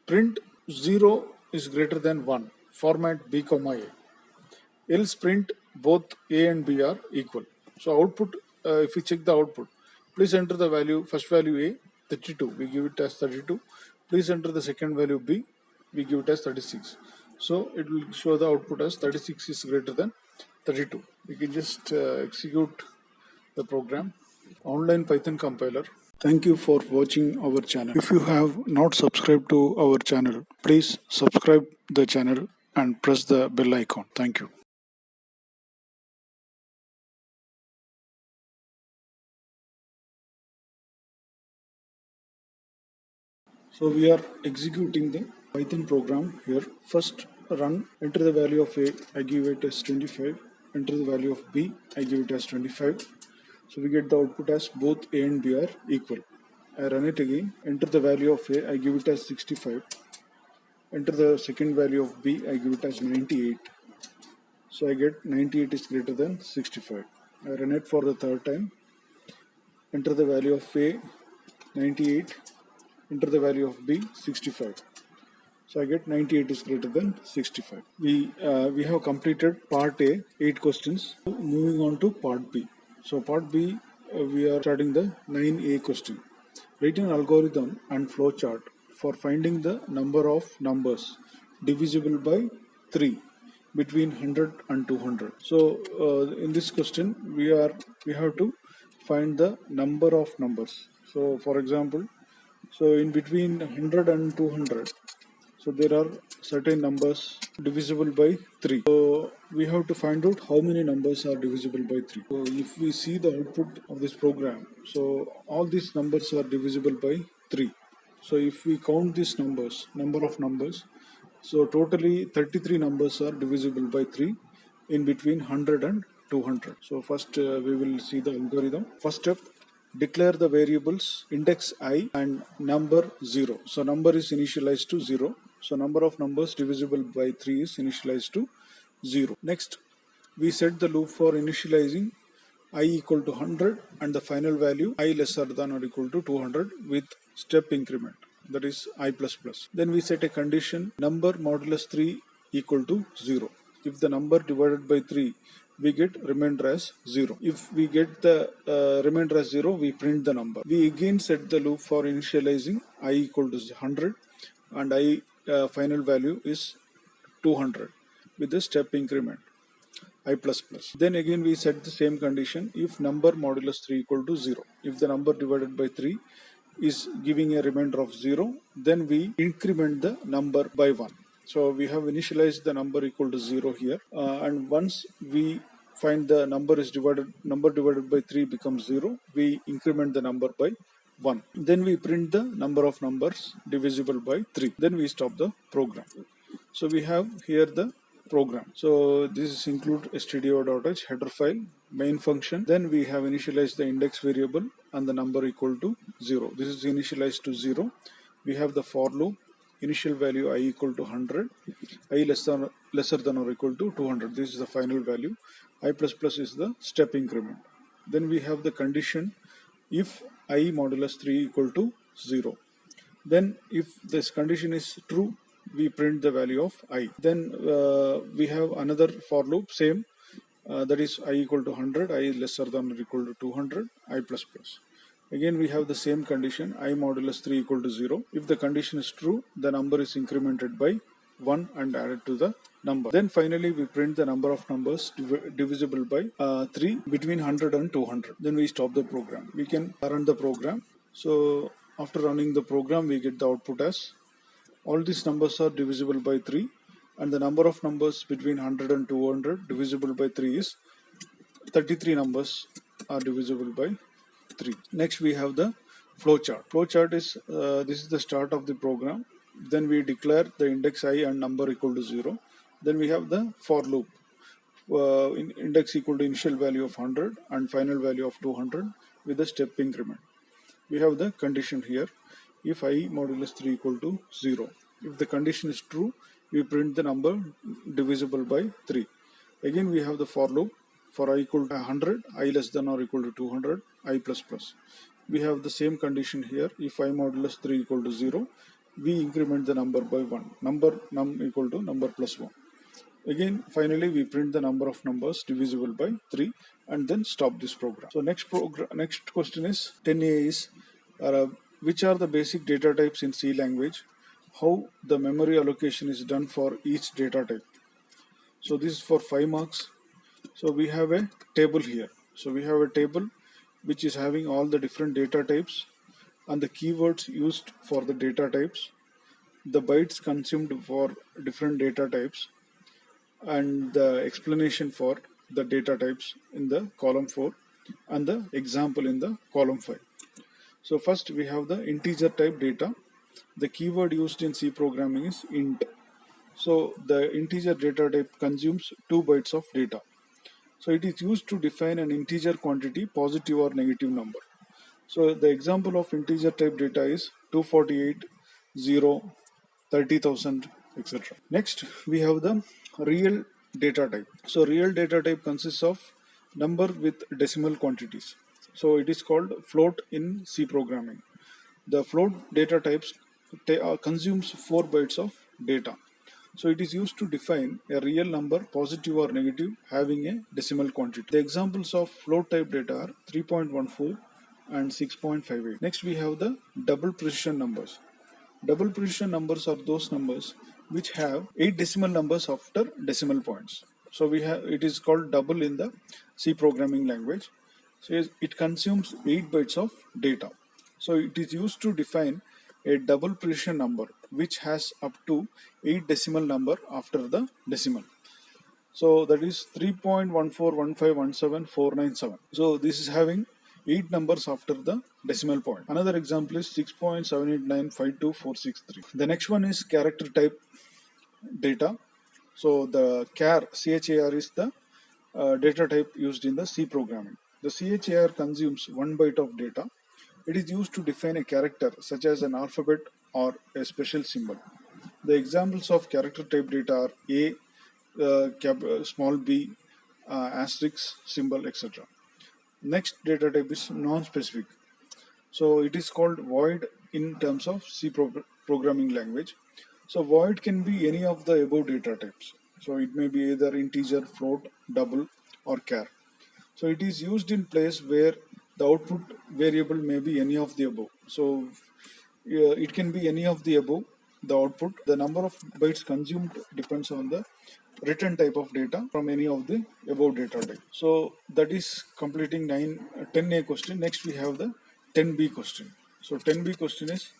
print 0 is greater than 1 format b comma a, else print both a and b are equal. So output, if we check the output, please enter the value, first value a 32, we give it as 32. Please enter the second value b, we give it as 36. So it will show the output as 36 is greater than 32. We can just execute the program. Online Python compiler. Thank you for watching our channel. If you have not subscribed to our channel, please subscribe the channel and press the bell icon. Thank you. So we are executing the Python program here. First run, enter the value of a, I give it as 25. Enter the value of b, I give it as 25. So we get the output as both a and b are equal. I run it again, enter the value of a, I give it as 65. Enter the second value of b, I give it as 98. So I get 98 is greater than 65. I run it for the third time. Enter the value of a, 98. Enter the value of b, 65. So I get 98 is greater than 65. We have completed part A, 8 questions. Moving on to part B. So part B, we are starting the 9A question. Write an algorithm and flowchart for finding the number of numbers divisible by 3 between 100 and 200. So in this question, we have to find the number of numbers. So for example, so in between 100 and 200, so there are certain numbers divisible by 3. So we have to find out how many numbers are divisible by 3. So if we see the output of this program, so all these numbers are divisible by 3. So if we count these numbers, number of numbers, so totally 33 numbers are divisible by 3 in between 100 and 200. So first we will see the algorithm. First step, declare the variables index I and number 0. So number is initialized to 0. So number of numbers divisible by 3 is initialized to 0. Next, we set the loop for initializing I equal to 100 and the final value I lesser than or equal to 200 with step increment, that is I plus plus. Then we set a condition number modulus 3 equal to 0. If the number divided by 3 we get remainder as 0. If we get the remainder as 0, we print the number. We again set the loop for initializing I equal to 100 and I final value is 200 with the step increment I plus plus. Then again we set the same condition if number modulus 3 equal to 0. If the number divided by 3 is giving a remainder of 0, then we increment the number by 1. So we have initialized the number equal to 0 here, and once we find the number divided by 3 becomes 0, we increment the number by 1. Then we print the number of numbers divisible by 3. Then we stop the program. So we have here the program. So this is include stdio.h header file, main function. Then we have initialized the index variable and the number equal to 0. This is initialized to 0. We have the for loop, initial value I equal to 100, I lesser than or equal to 200. This is the final value. I plus plus is the step increment. Then we have the condition if I modulus 3 equal to 0. Then if this condition is true, we print the value of I. Then we have another for loop, same, that is I equal to 100, I lesser than or equal to 200, I plus plus. Again we have the same condition, I modulus 3 equal to 0. If the condition is true, the number is incremented by 1 and added to the number. Then finally we print the number of numbers divisible by 3 between 100 and 200. Then we stop the program. We can run the program. So after running the program, we get the output as all these numbers are divisible by 3 and the number of numbers between 100 and 200 divisible by 3 is 33 numbers are divisible by 3. Next we have the flowchart. Flowchart is this is the start of the program. Then we declare the index I and number equal to 0. Then we have the for loop, index equal to initial value of 100 and final value of 200 with the step increment. We have the condition here if I modulus 3 equal to 0. If the condition is true, we print the number divisible by 3. Again we have the for loop for I equal to 100, I less than or equal to 200, I plus plus. We have the same condition here if I modulus 3 equal to 0, we increment the number by 1, num equal to number plus 1. Again finally we print the number of numbers divisible by 3 and then stop this program. So next question is 10A is which are the basic data types in C language, how the memory allocation is done for each data type. So this is for 5 marks. So we have a table here. So we have a table which is having all the different data types and the keywords used for the data types, the bytes consumed for different data types, and the explanation for the data types in the column 4 and the example in the column 5. So first we have the integer type data. The keyword used in C programming is int. So the integer data type consumes 2 bytes of data. So it is used to define an integer quantity, positive or negative number. So the example of integer type data is 248, 0, 30,000, etc. Next we have the real data type. So real data type consists of number with decimal quantities. So it is called float in C programming. The float data types consumes 4 bytes of data. So it is used to define a real number, positive or negative, having a decimal quantity. The examples of float type data are 3.14 and 6.58. Next we have the double precision numbers. Double precision numbers are those numbers which have 8 decimal numbers after decimal points. So we have, it is called double in the C programming language. So it consumes 8 bytes of data. So it is used to define a double precision number which has up to 8 decimal number after the decimal. So that is 3.141517497. So this is having 8 numbers after the decimal point. Another example is 6.7895246. The next one is character type data. So the char is the data type used in the C programming. The char consumes 1 byte of data. It is used to define a character such as an alphabet or a special symbol. The examples of character type data are A, small b, asterisk symbol, etc. Next data type is non-specific. So it is called void in terms of C programming language. So void can be any of the above data types. So it may be either integer, float, double, or char. So it is used in place where the output variable may be any of the above. So it can be any of the above. The output, the number of bytes consumed depends on the return type of data from any of the above data type. So that is completing 10A question. Next we have the 10B question. So 10B question is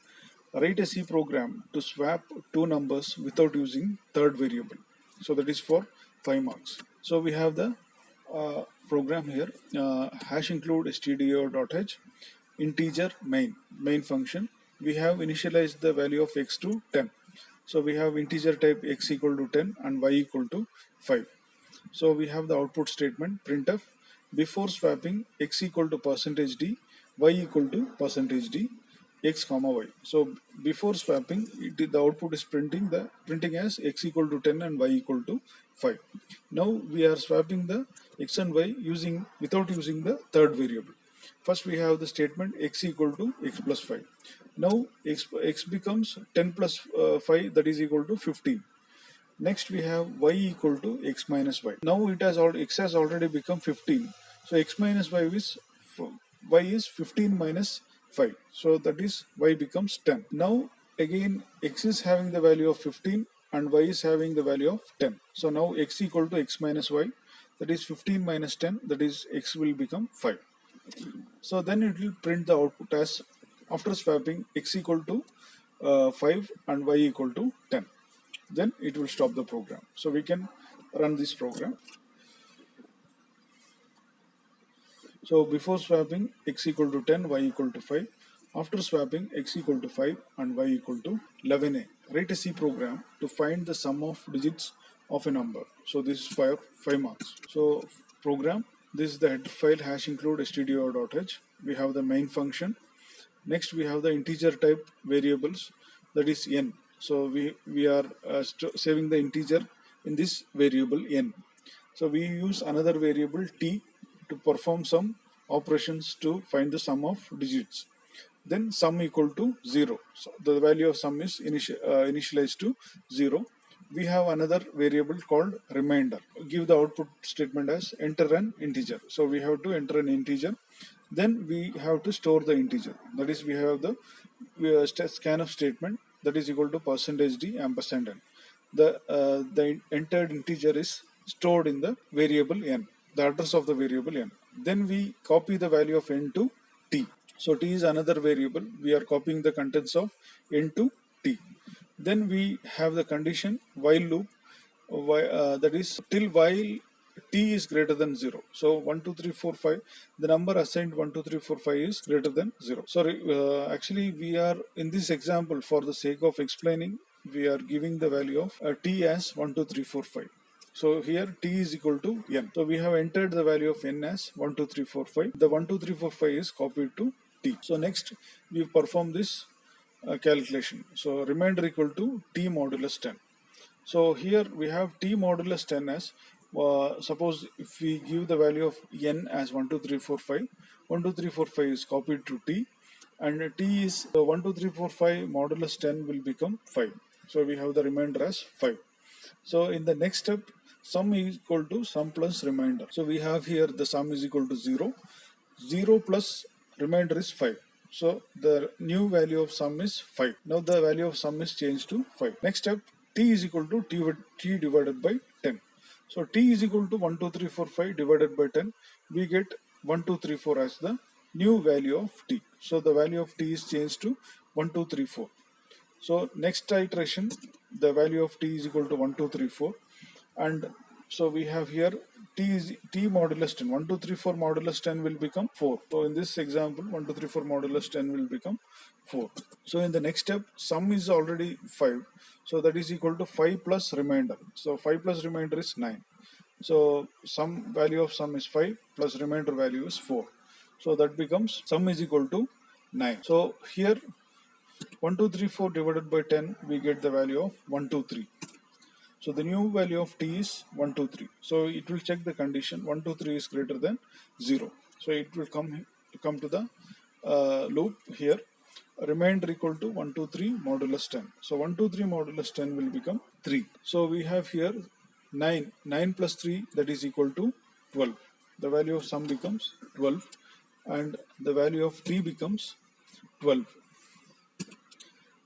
write a C program to swap two numbers without using third variable. So that is for 5 marks. So we have the program here, hash include stdio.h integer main function. We have initialized the value of x to 10. So we have integer type x equal to 10 and y equal to 5. So we have the output statement printf before swapping x equal to %d, y equal to %d, x comma y. So before swapping, the output is printing as x equal to 10 and y equal to 5. Now we are swapping the x and y without using the third variable. First we have the statement x equal to x plus 5. Now x becomes 10 plus 5, that is equal to 15. Next we have y equal to x minus y. Now x has already become 15. So x minus y is 15 minus 5. So that is y becomes 10. Now again x is having the value of 15 and y is having the value of 10. So now x equal to x minus y, that is 15 minus 10, that is x will become 5. So then it will print the output as after swapping x equal to 5 and y equal to 10. Then it will stop the program. So we can run this program. So before swapping x equal to 10, y equal to 5. After swapping x equal to 5 and y equal to 11a. Write a C program to find the sum of digits of a number. So this is 5 marks. So program, this is the header file hash include stdio.h. We have the main function. Next we have the integer type variables, that is n. So we are saving the integer in this variable n. So we use another variable t to perform some operations to find the sum of digits. Then sum equal to 0. So the value of sum is initialized to 0. We have another variable called remainder. Give the output statement as enter an integer. So we have to enter an integer. Then we have to store the integer. That is, we have the scanf statement, that is equal to %d ampersand n. The entered integer is stored in the variable n, the address of the variable n. Then we copy the value of n to t. So t is another variable. We are copying the contents of n to t. Then we have the condition while loop, that is till while t is greater than 0. So 1, 2, 3, 4, 5, the number assigned 1, 2, 3, 4, 5 is greater than 0. Sorry, actually we are in this example, for the sake of explaining, we are giving the value of t as 1, 2, 3, 4, 5. So here t is equal to n. So we have entered the value of n as 1, 2, 3, 4, 5. The 1, 2, 3, 4, 5 is copied to t. So next we perform this calculation. So remainder equal to t modulus 10. So here we have t modulus 10 as, suppose if we give the value of n as 1, 2, 3, 4, 5, 1, 2, 3, 4, 5 is copied to t, and t is 1, 2, 3, 4, 5 modulus 10 will become 5. So we have the remainder as 5. So in the next step, sum is equal to sum plus remainder. So we have here the sum is equal to 0. 0 plus remainder is 5. So the new value of sum is 5. Now the value of sum is changed to 5. Next step, t is equal to t divided by 10. So t is equal to 1, 2, 3, 4, 5 divided by 10. We get 1, 2, 3, 4 as the new value of t. So the value of t is changed to 1, 2, 3, 4. So next iteration, the value of t is equal to 1, 2, 3, 4. And so we have here t modulus 10. 1, 2, 3, 4 modulus 10 will become 4. So in this example, 1, 2, 3, 4 modulus 10 will become 4. So in the next step, sum is already 5. So that is equal to 5 plus remainder. So 5 plus remainder is 9. So sum value of sum is 5 plus remainder value is 4. So that becomes sum is equal to 9. So here 1, 2, 3, 4 divided by 10, we get the value of 1, 2, 3. So the new value of t is 1, 2, 3. So it will check the condition 1, 2, 3 is greater than 0. So it will come to the loop here. Remainder equal to 1, 2, 3 modulus 10. So 1, 2, 3 modulus 10 will become 3. So we have here 9. 9 plus 3, that is equal to 12. The value of sum becomes 12 and the value of t becomes 12.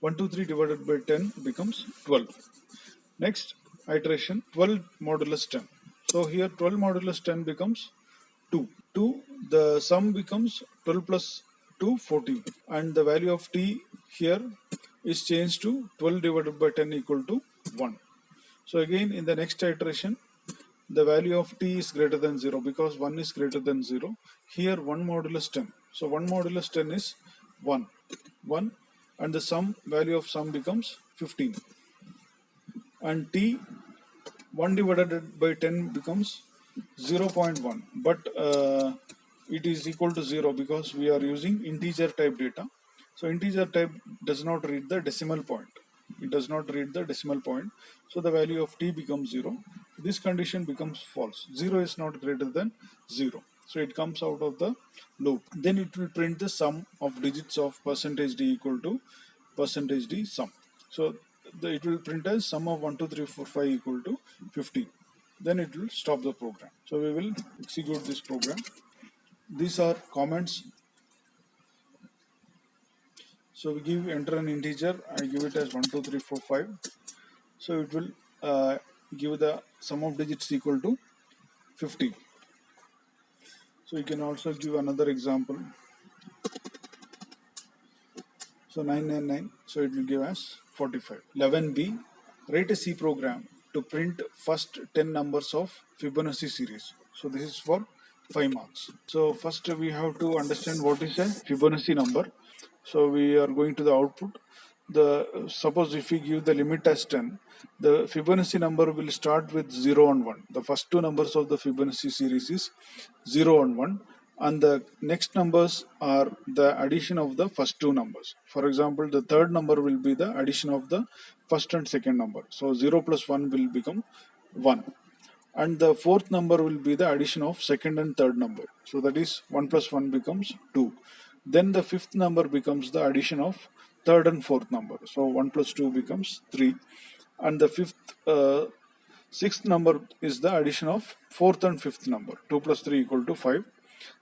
1, 2, 3 divided by 10 becomes 12. Next iteration 12 modulus 10. So here 12 modulus 10 becomes 2. 2, the sum becomes 12 plus 2, 14. And the value of t here is changed to 12 divided by 10 equal to 1. So again in the next iteration, the value of t is greater than 0 because 1 is greater than 0. Here 1 modulus 10. So 1 modulus 10 is 1. 1 and the sum value of sum becomes 15. And t 1 divided by 10 becomes 0.1, but it is equal to 0 because we are using integer type data. So integer type does not read the decimal point. It does not read the decimal point. So the value of t becomes 0. This condition becomes false. 0 is not greater than 0. So it comes out of the loop. Then it will print the sum of digits of percentage d equal to percentage d sum. So it will print as sum of 1, 2, 3, 4, 5 equal to 15. Then it will stop the program. So we will execute this program. These are comments. So we give enter an integer. I give it as 1, 2, 3, 4, 5. So it will give the sum of digits equal to 15. So you can also give another example. So 999. So it will give us 45. 11b. Write a C program to print first 10 numbers of Fibonacci series. So this is for 5 marks. So first we have to understand what is a Fibonacci number. So we are going to the output. Suppose if we give the limit as 10, the Fibonacci number will start with 0 and 1. The first two numbers of the Fibonacci series is 0 and 1. And the next numbers are the addition of the first two numbers. For example, the third number will be the addition of the first and second number. So 0 plus 1 will become 1. And the fourth number will be the addition of second and third number. So that is 1 plus 1 becomes 2. Then the fifth number becomes the addition of third and fourth number. So 1 plus 2 becomes 3. And the sixth number is the addition of fourth and fifth number. 2 plus 3 equal to 5.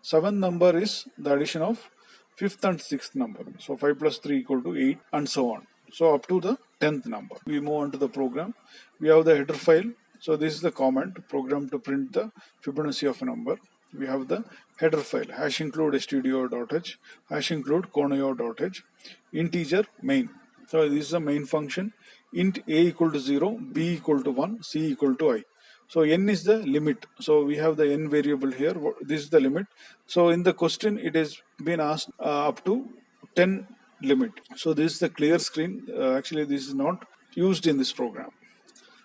Seventh number is the addition of fifth and sixth number. So 5 plus 3 equal to 8 and so on. So up to the 10th number. We move on to the program. We have the header file. So this is the comment program to print the Fibonacci of a number. We have the header file hash include stdio.h, hash include conoyo.h, integer main. So this is the main function. Int a equal to 0, b equal to 1, c equal to I. So n is the limit. So we have the n variable here. This is the limit. So in the question it has been asked up to 10 limit. So this is the clear screen. Actually this is not used in this program.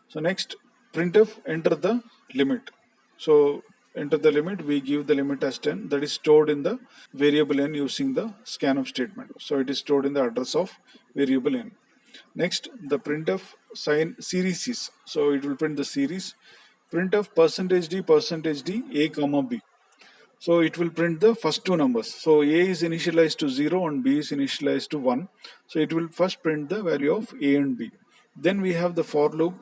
So next printf enter the limit. So enter the limit, we give the limit as 10, that is stored in the variable n using the scanf statement. So it is stored in the address of variable n. Next the printf sign series is. So it will print the series. Printf %d a comma b. So it will print the first two numbers. So a is initialized to 0 and b is initialized to 1. So it will first print the value of a and b. Then we have the for loop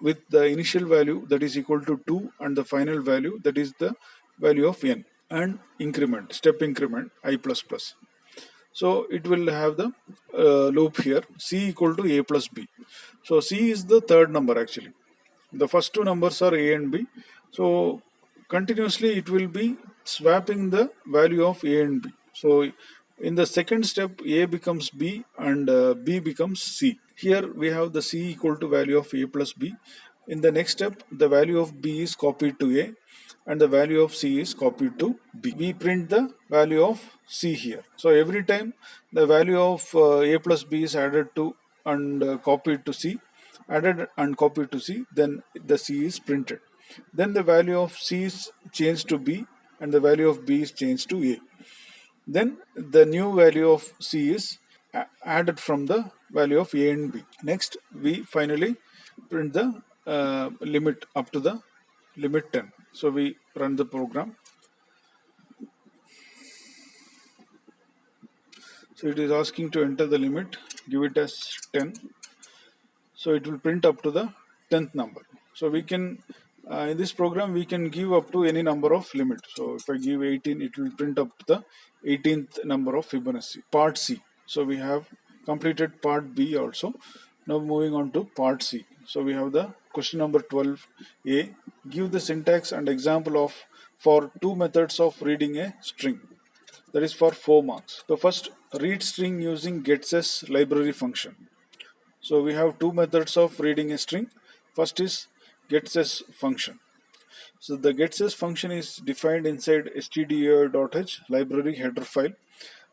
with the initial value that is equal to 2 and the final value that is the value of n, and increment, step increment I plus plus. So it will have the loop here c equal to a plus b. So c is the third number actually. The first two numbers are a and b. So continuously it will be swapping the value of a and b. So in the second step a becomes b and b becomes c. Here we have the c equal to value of a plus b. In the next step the value of b is copied to a and the value of c is copied to b. We print the value of c here. So every time the value of a plus b is added to and copied to c, added and copied to c, then the c is printed. Then the value of c is changed to b and the value of b is changed to a. Then the new value of c is added from the value of a and b. Next we finally print the limit up to the limit 10. So we run the program. So it is asking to enter the limit, give it as 10. So it will print up to the 10th number. So we can, in this program, we can give up to any number of limit. So if I give 18, it will print up to the 18th number of Fibonacci. Part C. So we have completed part B also. Now moving on to part C. So we have the question number 12A. Give the syntax and example of for two methods of reading a string. That is for 4 marks. So first, read string using Getsys library function. So we have two methods of reading a string. First is Getsys function. So the Getsys function is defined inside stdio.h library header file.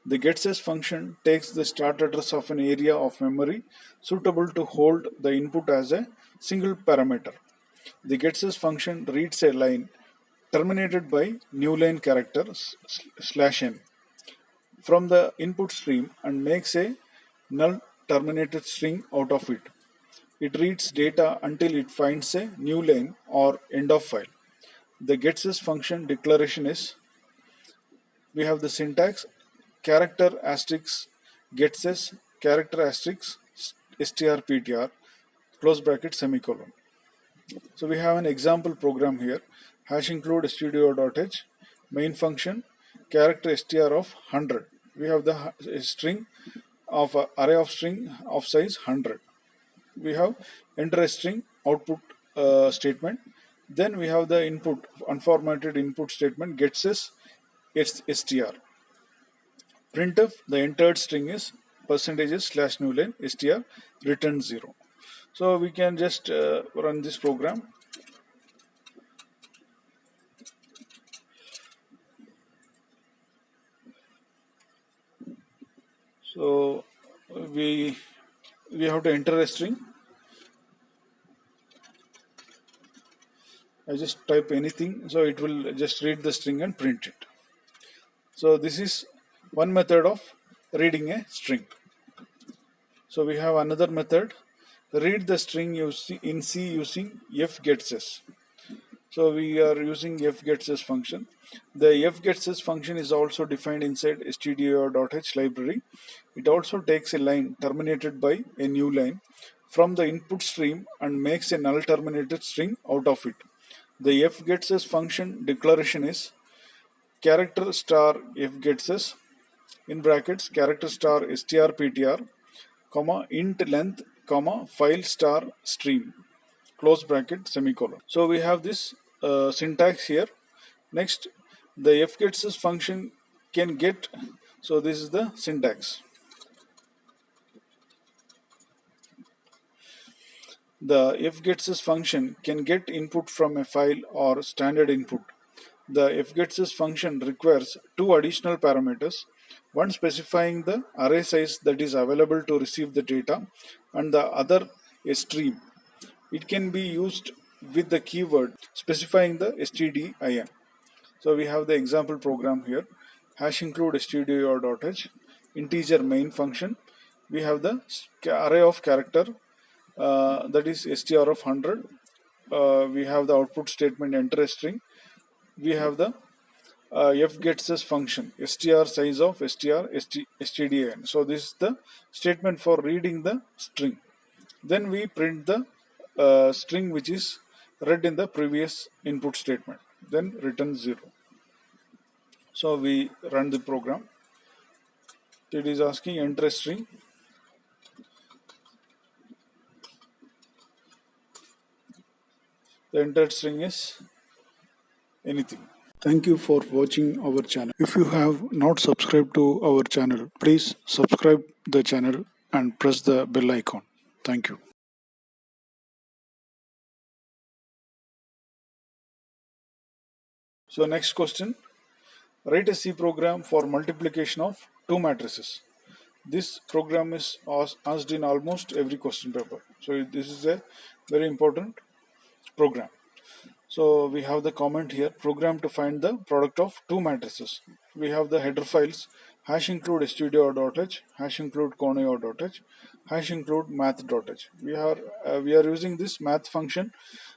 The Getsys function takes the start address of an area of memory suitable to hold the input as a single parameter. The Getsys function reads a line terminated by new line character /n from the input stream and makes a null terminated string out of it. It reads data until it finds a new line or end of file. The Getsys function declaration is, we have the syntax character asterisk Getsys character asterisk strptr close bracket semicolon. So we have an example program here. Hash include studio.h main function character str of 100. We have the string of array of string of size 100. We have enter a string output statement. Then we have the input unformatted input statement gets us str. Printf, the entered string is percentages slash new line str return 0. So we can just run this program. So we have to enter a string. I just type anything, so it will just read the string and print it. So this is one method of reading a string. So we have another method, read the string in C using fgetsys. So we are using fgetsys function. The fgetsys function is also defined inside stdio.h library. It also takes a line terminated by a new line from the input stream and makes a null terminated string out of it. The fgetsys function declaration is character star fgetsys in brackets character star strptr comma int length comma file star stream close bracket semicolon. So we have this syntax here. Next, the fgetsys function can get, so this is the syntax. The fgetsys function can get input from a file or standard input. The fgetsys function requires two additional parameters, one specifying the array size that is available to receive the data and the other a stream. It can be used with the keyword specifying the stdin. So we have the example program here. Hash include stdio.h integer main function. We have the array of character that is str of 100. We have the output statement enter a string. We have the fgetsys function str size of stdin. So this is the statement for reading the string. Then we print the string which is read in the previous input statement, then return 0. So we run the program. It is asking enter a string. The entered string is anything. Thank you for watching our channel. If you have not subscribed to our channel, please subscribe the channel and press the bell icon. Thank you. So next question, write a C program for multiplication of two matrices. This program is asked in almost every question paper. So this is a very important program. So we have the comment here, program to find the product of two matrices. We have the header files, hash include studio.h, hash include conio.h, hash include math.h. We are using this math function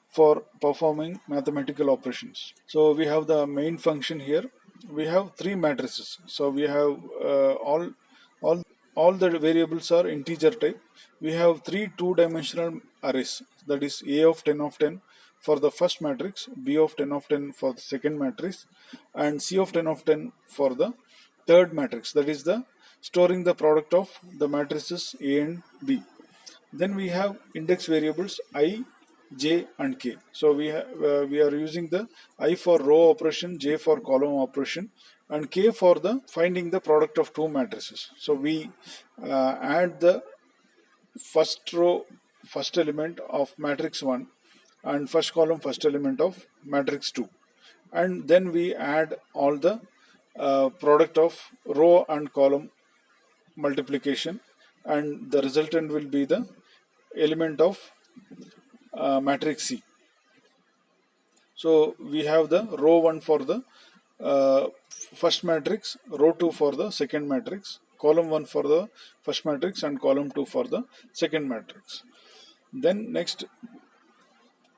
for performing mathematical operations. So we have the main function here. We have three matrices. So we have all All, all the variables are integer type. We have three two-dimensional arrays, that is A of 10 of 10 for the first matrix, B of 10 of 10 for the second matrix, and C of 10 of 10 for the third matrix, that is the storing the product of the matrices A and B. Then we have index variables I, J and K. So we are using the I for row operation, J for column operation, and K for the finding the product of two matrices. So we add the first row first element of matrix 1 and first column first element of matrix 2, and then we add all the product of row and column multiplication, and the resultant will be the element of matrix C. So we have the row 1 for the first matrix, row 2 for the second matrix, column 1 for the first matrix, and column 2 for the second matrix. Then next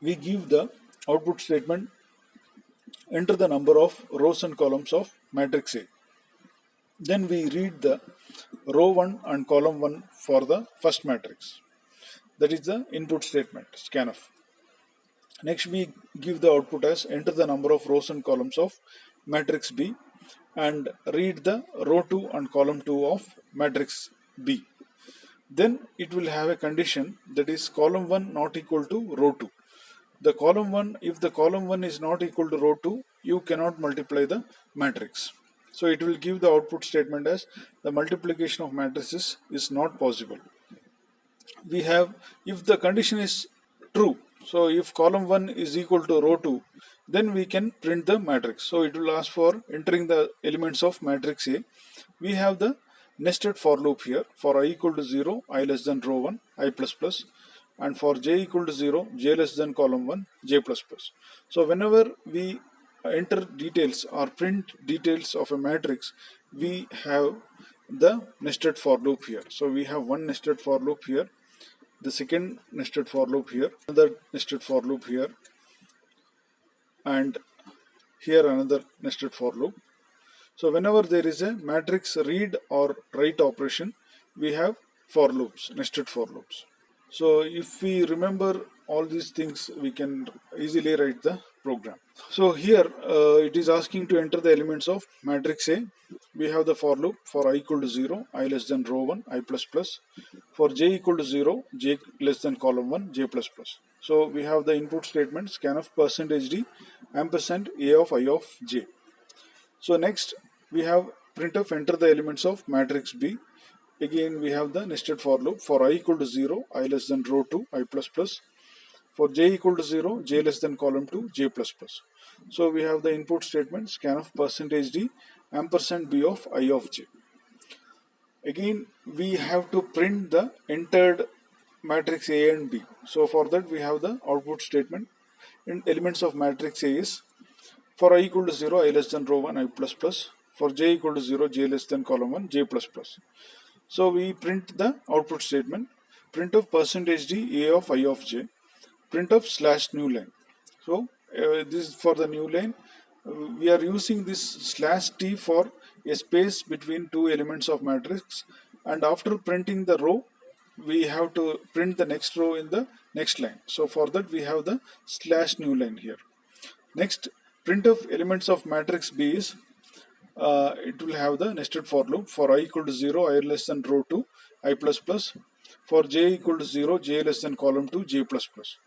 we give the output statement, enter the number of rows and columns of matrix A. Then we read the row 1 and column 1 for the first matrix. That is the input statement, scanf. Next we give the output as enter the number of rows and columns of matrix B and read the row 2 and column 2 of matrix B. Then it will have a condition, that is column 1 not equal to row 2. The column 1, if the column 1 is not equal to row 2, you cannot multiply the matrix. So it will give the output statement as the multiplication of matrices is not possible. We have, if the condition is true, so if column 1 is equal to row 2, then we can print the matrix. So it will ask for entering the elements of matrix A. We have the nested for loop here. For I equal to 0, I less than row 1, I plus plus, and for j equal to 0, j less than column 1, j plus plus. So whenever we enter details or print details of a matrix, we have the nested for loop here. So we have one nested for loop here, the second nested for loop here, another nested for loop here, and here another nested for loop. So whenever there is a matrix read or write operation, we have for loops, nested for loops. So if we remember all these things, we can easily write the program. So here it is asking to enter the elements of matrix A. We have the for loop for I equal to 0, I less than row 1, I plus plus. For j equal to 0, j less than column 1, j plus plus. So we have the input statement scanf %d ampersand a of I of j. So next we have printf enter the elements of matrix B. Again we have the nested for loop for I equal to 0, I less than row 2, I plus plus. For j equal to 0, j less than column 2, j plus plus. So we have the input statement scanf %d ampersand b of I of j. Again we have to print the entered matrix A and B. So for that we have the output statement in elements of matrix A is for I equal to 0, I less than row 1, I plus plus. For j equal to 0, j less than column 1, j plus plus. So we print the output statement, print of %d a of I of j, print of slash new line. So this is for the new line. We are using this slash t for a space between two elements of matrix, and after printing the row, we have to print the next row in the next line. So for that we have the slash new line here. Next, print of elements of matrix B is it will have the nested for loop for I equal to 0, I less than row 2, I plus plus. For j equal to 0, j less than column 2, j plus plus.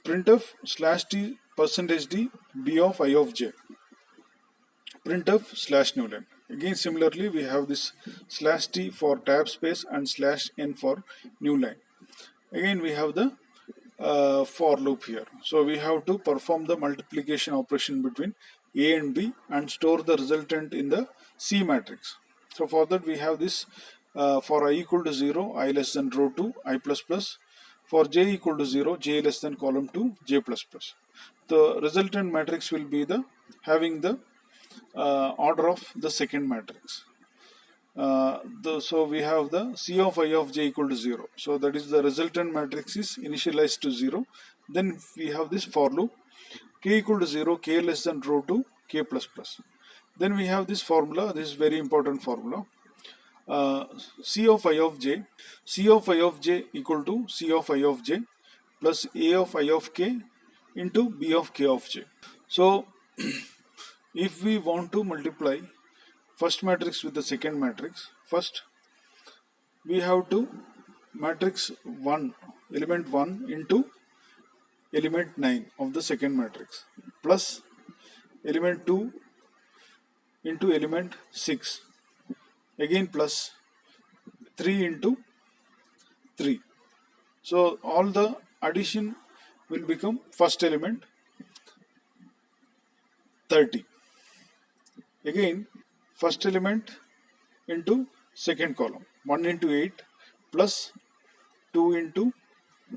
Printf slash t %d b of I of j. Printf slash new line. Again similarly we have this slash t for tab space and slash n for new line. Again we have the for loop here. So we have to perform the multiplication operation between A and B and store the resultant in the C matrix. So for that we have this for I equal to 0, I less than row 2, I plus plus. For j equal to 0, j less than column 2, j plus plus. The resultant matrix will be the having the order of the second matrix. So we have the C of I of j equal to 0. So that is the resultant matrix is initialized to 0. Then we have this for loop k equal to 0, k less than row 2, k plus plus. Then we have this formula. This is very important formula. C of I of j, C of I of j equal to C of I of j plus A of I of k into B of k of j. So if we want to multiply first matrix with the second matrix, first we have to matrix 1, element 1 into element 9 of the second matrix plus element 2 into element 6, again plus 3 into 3. So all the addition will become first element 30. Again first element into second column 1 into 8 plus 2 into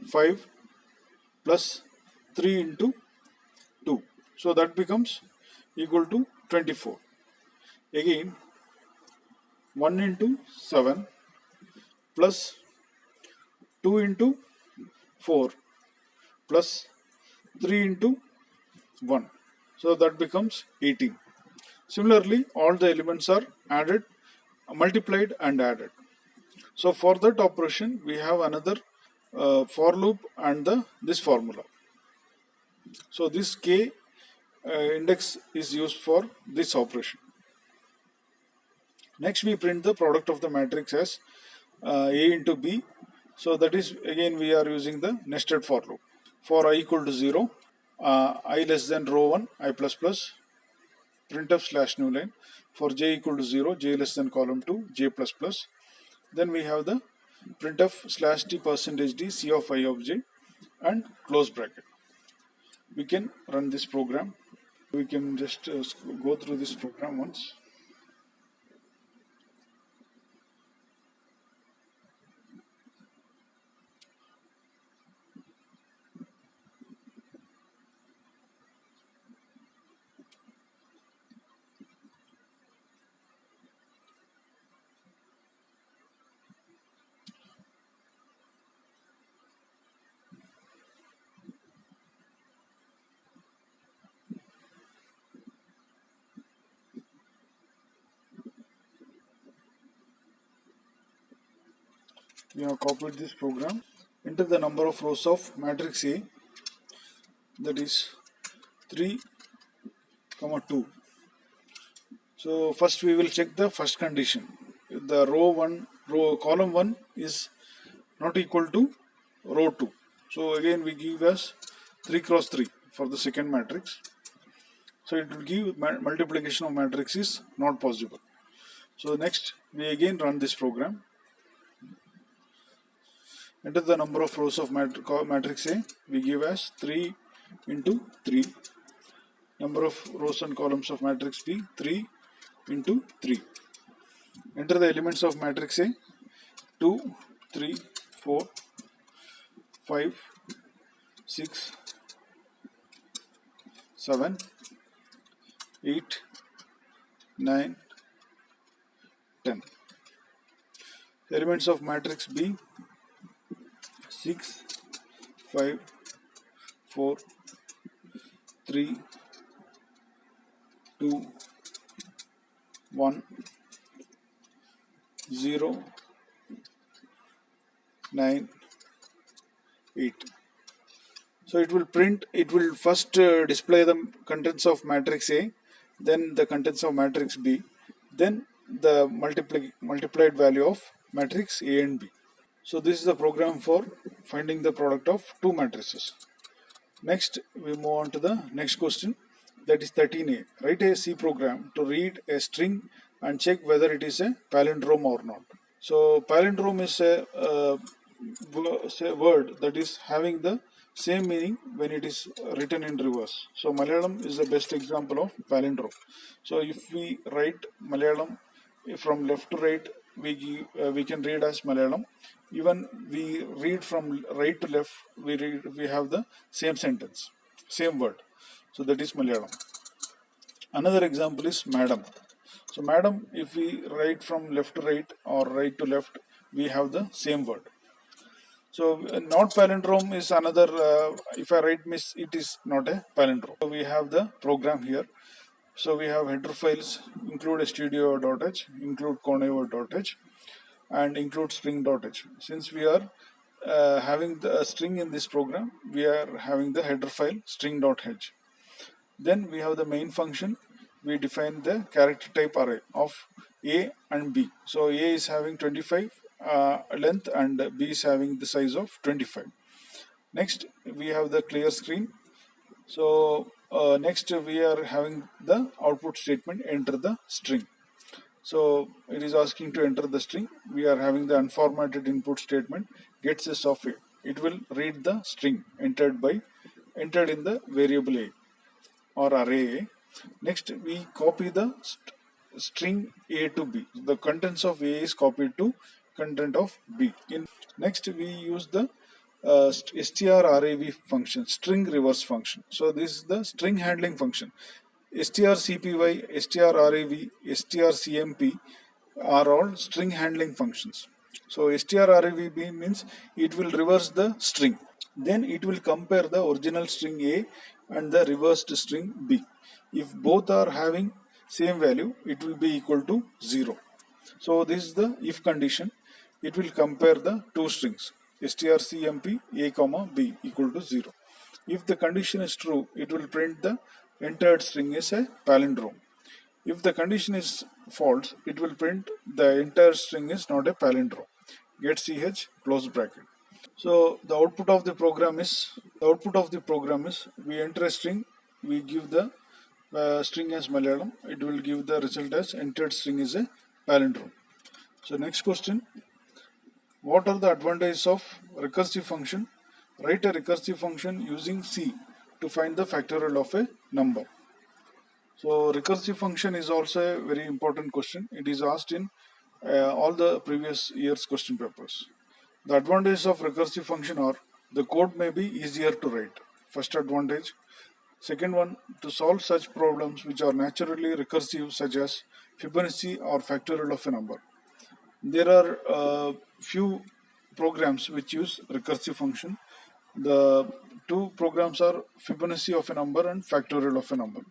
5 plus 3 into 2. So that becomes equal to 24. Again 1 into 7 plus 2 into 4 plus 3 into 1. So that becomes 18. Similarly, all the elements are added, multiplied and added. So for that operation, we have another for loop and this formula. So this k index is used for this operation. Next, we print the product of the matrix as A into B. So that is, again we are using the nested for loop. For I equal to 0, I less than row 1, I plus plus, printf slash new line. For j equal to 0, j less than column 2, j plus plus. Then we have the printf slash t percentage d c of I of j and close bracket. We can run this program. We can just go through this program once. We have copied this program. Enter the number of rows of matrix A, that is 3, 2. So first we will check the first condition. If the column 1 is not equal to row 2. So again we give as 3 cross 3 for the second matrix. So it will give multiplication of matrix is not possible. So next we again run this program. Enter the number of rows of matrix A. We give as 3 into 3. Number of rows and columns of matrix B, 3 into 3. Enter the elements of matrix A, 2, 3, 4, 5, 6, 7, 8, 9, 10. Elements of matrix B, 6, 5, 4, 3, 2, 1, 0, 9, 8. So it will print, it will first display the contents of matrix A, then the contents of matrix B, then the multiplied value of matrix A and B. So this is the program for finding the product of two matrices. Next, we move on to the next question, that is 13a. Write a C program to read a string and check whether it is a palindrome or not. So palindrome is a word that is having the same meaning when it is written in reverse. So Malayalam is the best example of palindrome. So if we write Malayalam from left to right, we can read as Malayalam. Even we read from right to left, we have the same sentence, same word. So that is Malayalam. Another example is madam. So madam, if we write from left to right or right to left, we have the same word. So not palindrome is another, if I write miss, it is not a palindrome. So we have the program here. So we have header files include stdio.h, include conio.h, and include string.h. Since we are having the string in this program, we are having the header file string.h. Then we have the main function. We define the character type array of A and B. So A is having 25 length and B is having the size of 25. Next we have the clear screen. So next we are having the output statement, enter the string. So it is asking to enter the string. We are having the unformatted input statement Getsys of A. It will read the string entered in the variable A or array A. Next we copy the string A to B. The contents of A is copied to content of B. Next we use the strrav function, string reverse function. So this is the string handling function. strcpy, strrav, strcmp are all string handling functions. So strrav means it will reverse the string. Then it will compare the original string A and the reversed string B. If both are having same value, it will be equal to 0. So this is the if condition. It will compare the two strings strcmp A comma B equal to 0. If the condition is true, it will print the entered string as a palindrome. If the condition is false, it will print the entire string is not a palindrome. Get ch close bracket. So the output of the program is we enter a string, we give the string as Malayalam, it will give the result as entered string is a palindrome. So next question, what are the advantages of recursive function? Write a recursive function using C to find the factorial of a number. So recursive function is also a very important question. It is asked in all the previous year's question papers. The advantages of recursive function are the code may be easier to write. First advantage. Second one, to solve such problems which are naturally recursive such as Fibonacci or factorial of a number. There are few programs which use recursive function. The two programs are Fibonacci of a number and factorial of a number.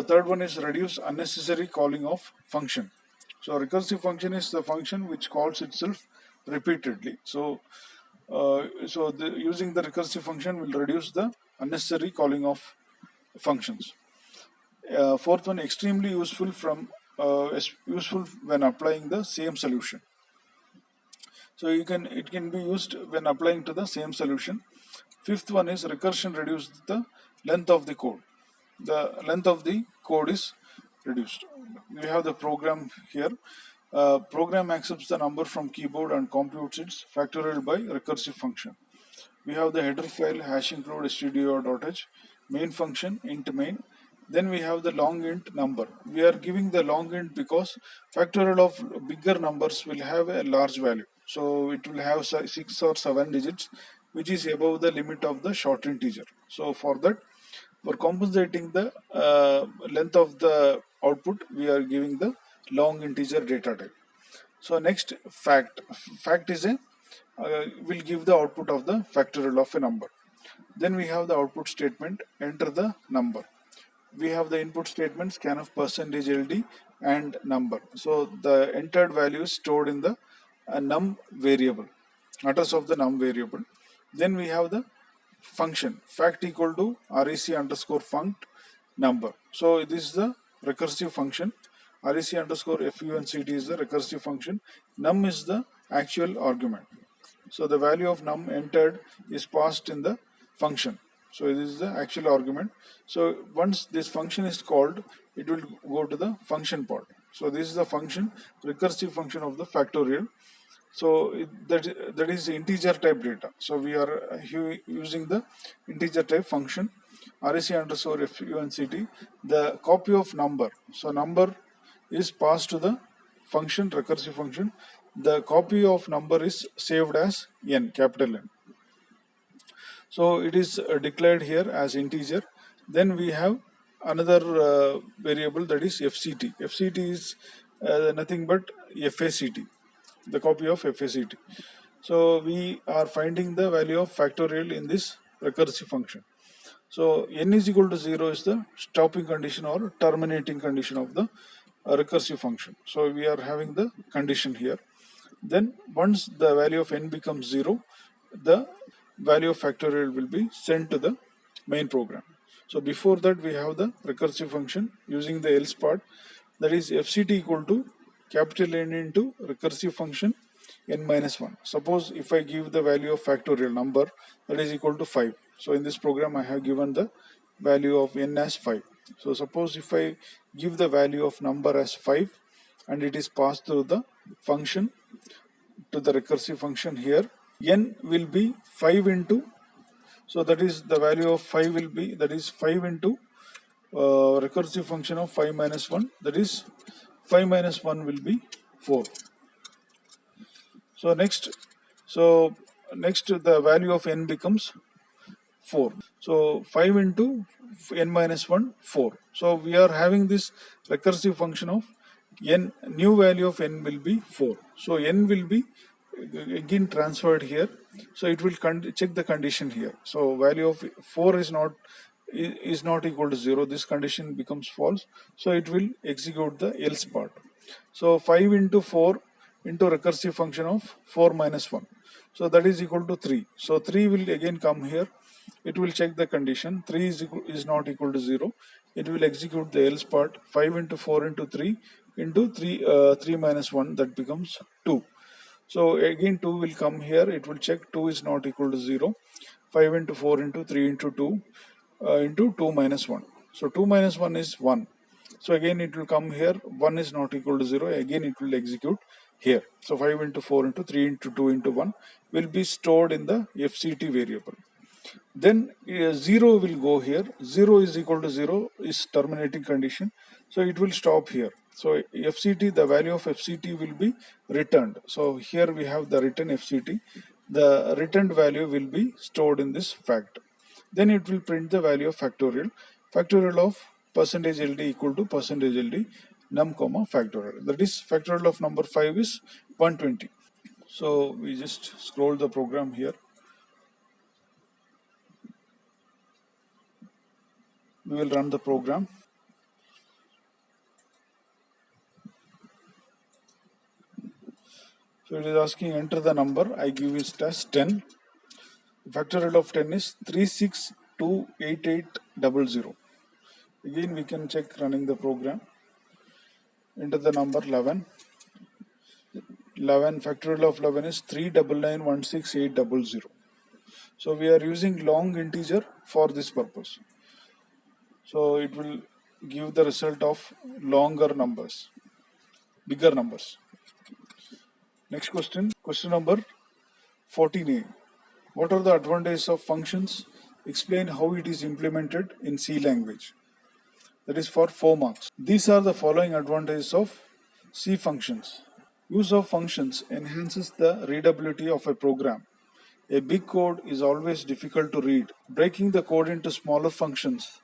Third one is reduce unnecessary calling of function. So recursive function is the function which calls itself repeatedly. So using the recursive function will reduce the unnecessary calling of functions. Fourth one, extremely useful useful when applying the same solution. So it can be used when applying to the same solution. Fifth one is recursion reduces the length of the code. The length of the code is reduced. We have the program here. Program accepts the number from keyboard and computes its factorial by recursive function. We have the header file hash include stdio.h, main function int main. Then we have the long int number. We are giving the long int because factorial of bigger numbers will have a large value. So it will have 6 or 7 digits, which is above the limit of the short integer. So for that, for compensating the length of the output, we are giving the long integer data type. So next, fact. Fact is a will give the output of the factorial of a number. Then we have the output statement, enter the number. We have the input statement scanf percentage %ld and number. So the entered value is stored in the num variable, address of the num variable. Then we have the function fact equal to rec underscore funct number. So this is the recursive function. Rec underscore funct is the recursive function. Num is the actual argument. So the value of num entered is passed in the function. So this is the actual argument. So once this function is called, it will go to the function part. So this is the function, recursive function of the factorial. So that is integer type data. So we are using the integer type function rec underscore funct, the copy of number. So number is passed to the function, recursive function. The copy of number is saved as n, capital N. So it is declared here as integer. Then we have another variable, that is fct. Fct is nothing but fact, the copy of fact. So we are finding the value of factorial in this recursive function. So n is equal to 0 is the stopping condition or terminating condition of the recursive function. So we are having the condition here. Then once the value of n becomes 0, the value of factorial will be sent to the main program. So before that we have the recursive function using the else part, that is fct equal to capital N into recursive function n minus 1. Suppose if I give the value of factorial number that is equal to 5. So in this program I have given the value of n as 5. So suppose if I give the value of number as 5 and it is passed through the function to the recursive function here, n will be 5 into, so that is the value of 5 will be, that is 5 into recursive function of 5 minus 1, that is 5 minus 1 will be 4. So next the value of n becomes 4. So 5 into n minus 1, 4. So we are having this recursive function of n, new value of n will be 4. So n will be again transferred here. So it will check the condition here. So value of 4 is not equal to 0. This condition becomes false. So it will execute the else part. So 5 into 4 into recursive function of 4 minus 1. So that is equal to 3. So 3 will again come here. It will check the condition. 3 is not equal to 0. It will execute the else part. 5 into 4 into 3 into 3 minus 1, that becomes 2. So again 2 will come here. It will check 2 is not equal to 0. 5 into 4 into 3 into 2 into 2 minus 1. So 2 minus 1 is 1. So again it will come here. 1 is not equal to 0. Again it will execute here. So 5 into 4 into 3 into 2 into 1 will be stored in the fct variable. Then 0 will go here. 0 is equal to 0 is terminating condition. So it will stop here. So fct, the value of fct will be returned. So here we have the return fct. The returned value will be stored in this fact. Then it will print the value of factorial. Factorial of percentage %ld equal to percentage %ld num comma factorial. That is factorial of number 5 is 120. So we just scroll the program here. We will run the program. So it is asking enter the number. I give it as 10. Factorial of 10 is 3628800. Again we can check running the program. Enter the number 11. 11 factorial of 11 is 39916,800. So we are using long integer for this purpose. So it will give the result of longer numbers, bigger numbers. Next question, question number 14a. What are the advantages of functions? Explain how it is implemented in C language. That is for 4 marks. These are the following advantages of C functions. Use of functions enhances the readability of a program. A big code is always difficult to read. Breaking the code into smaller functions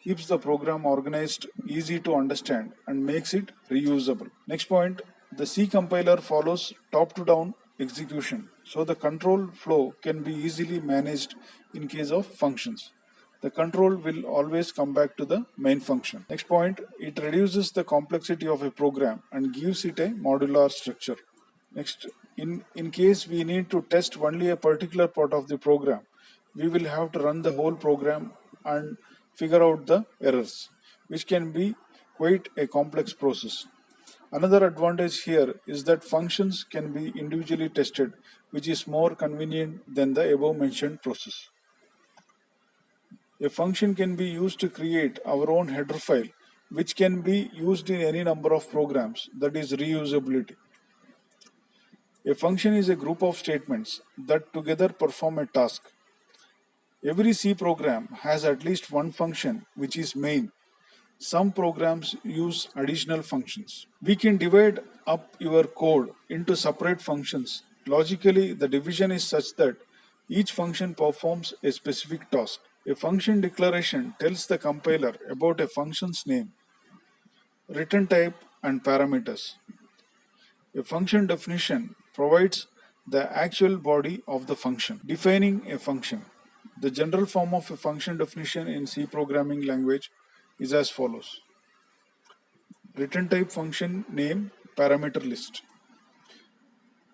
keeps the program organized, easy to understand, and makes it reusable. Next point, the C compiler follows top to down execution, so the control flow can be easily managed in case of functions. The control will always come back to the main function. Next point, it reduces the complexity of a program and gives it a modular structure. Next, in case we need to test only a particular part of the program, we will have to run the whole program and figure out the errors, which can be quite a complex process. Another advantage here is that functions can be individually tested, which is more convenient than the above mentioned process. A function can be used to create our own header file, which can be used in any number of programs, that is reusability. A function is a group of statements that together perform a task. Every C program has at least one function which is main. Some programs use additional functions. We can divide up your code into separate functions. Logically, the division is such that each function performs a specific task. A function declaration tells the compiler about a function's name, return type, and parameters. A function definition provides the actual body of the function. Defining a function. The general form of a function definition in C programming language is as follows. Return type function name parameter list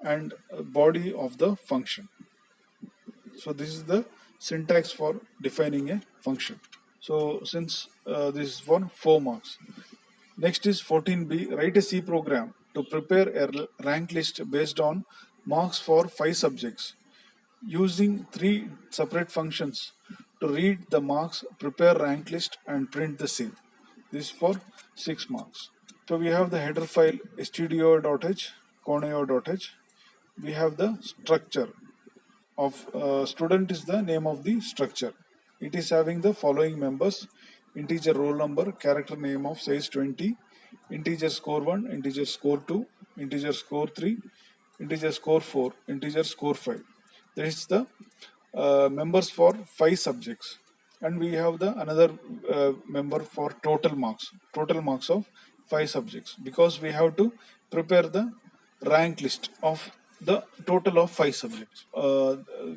and body of the function. So this is the syntax for defining a function. So since this is for 4 marks. Next is 14b, write a C program to prepare a rank list based on marks for 5 subjects using 3 separate functions to read the marks, prepare rank list and print the same. This is for 6 marks. So we have the header file stdio.h, conio.h. We have the structure of student is the name of the structure. It is having the following members: integer roll number, character name of size 20, integer score 1, integer score 2, integer score 3, integer score 4, integer score 5. That is the members for 5 subjects. And we have the another member for total marks of 5 subjects, because we have to prepare the rank list of the total of 5 subjects.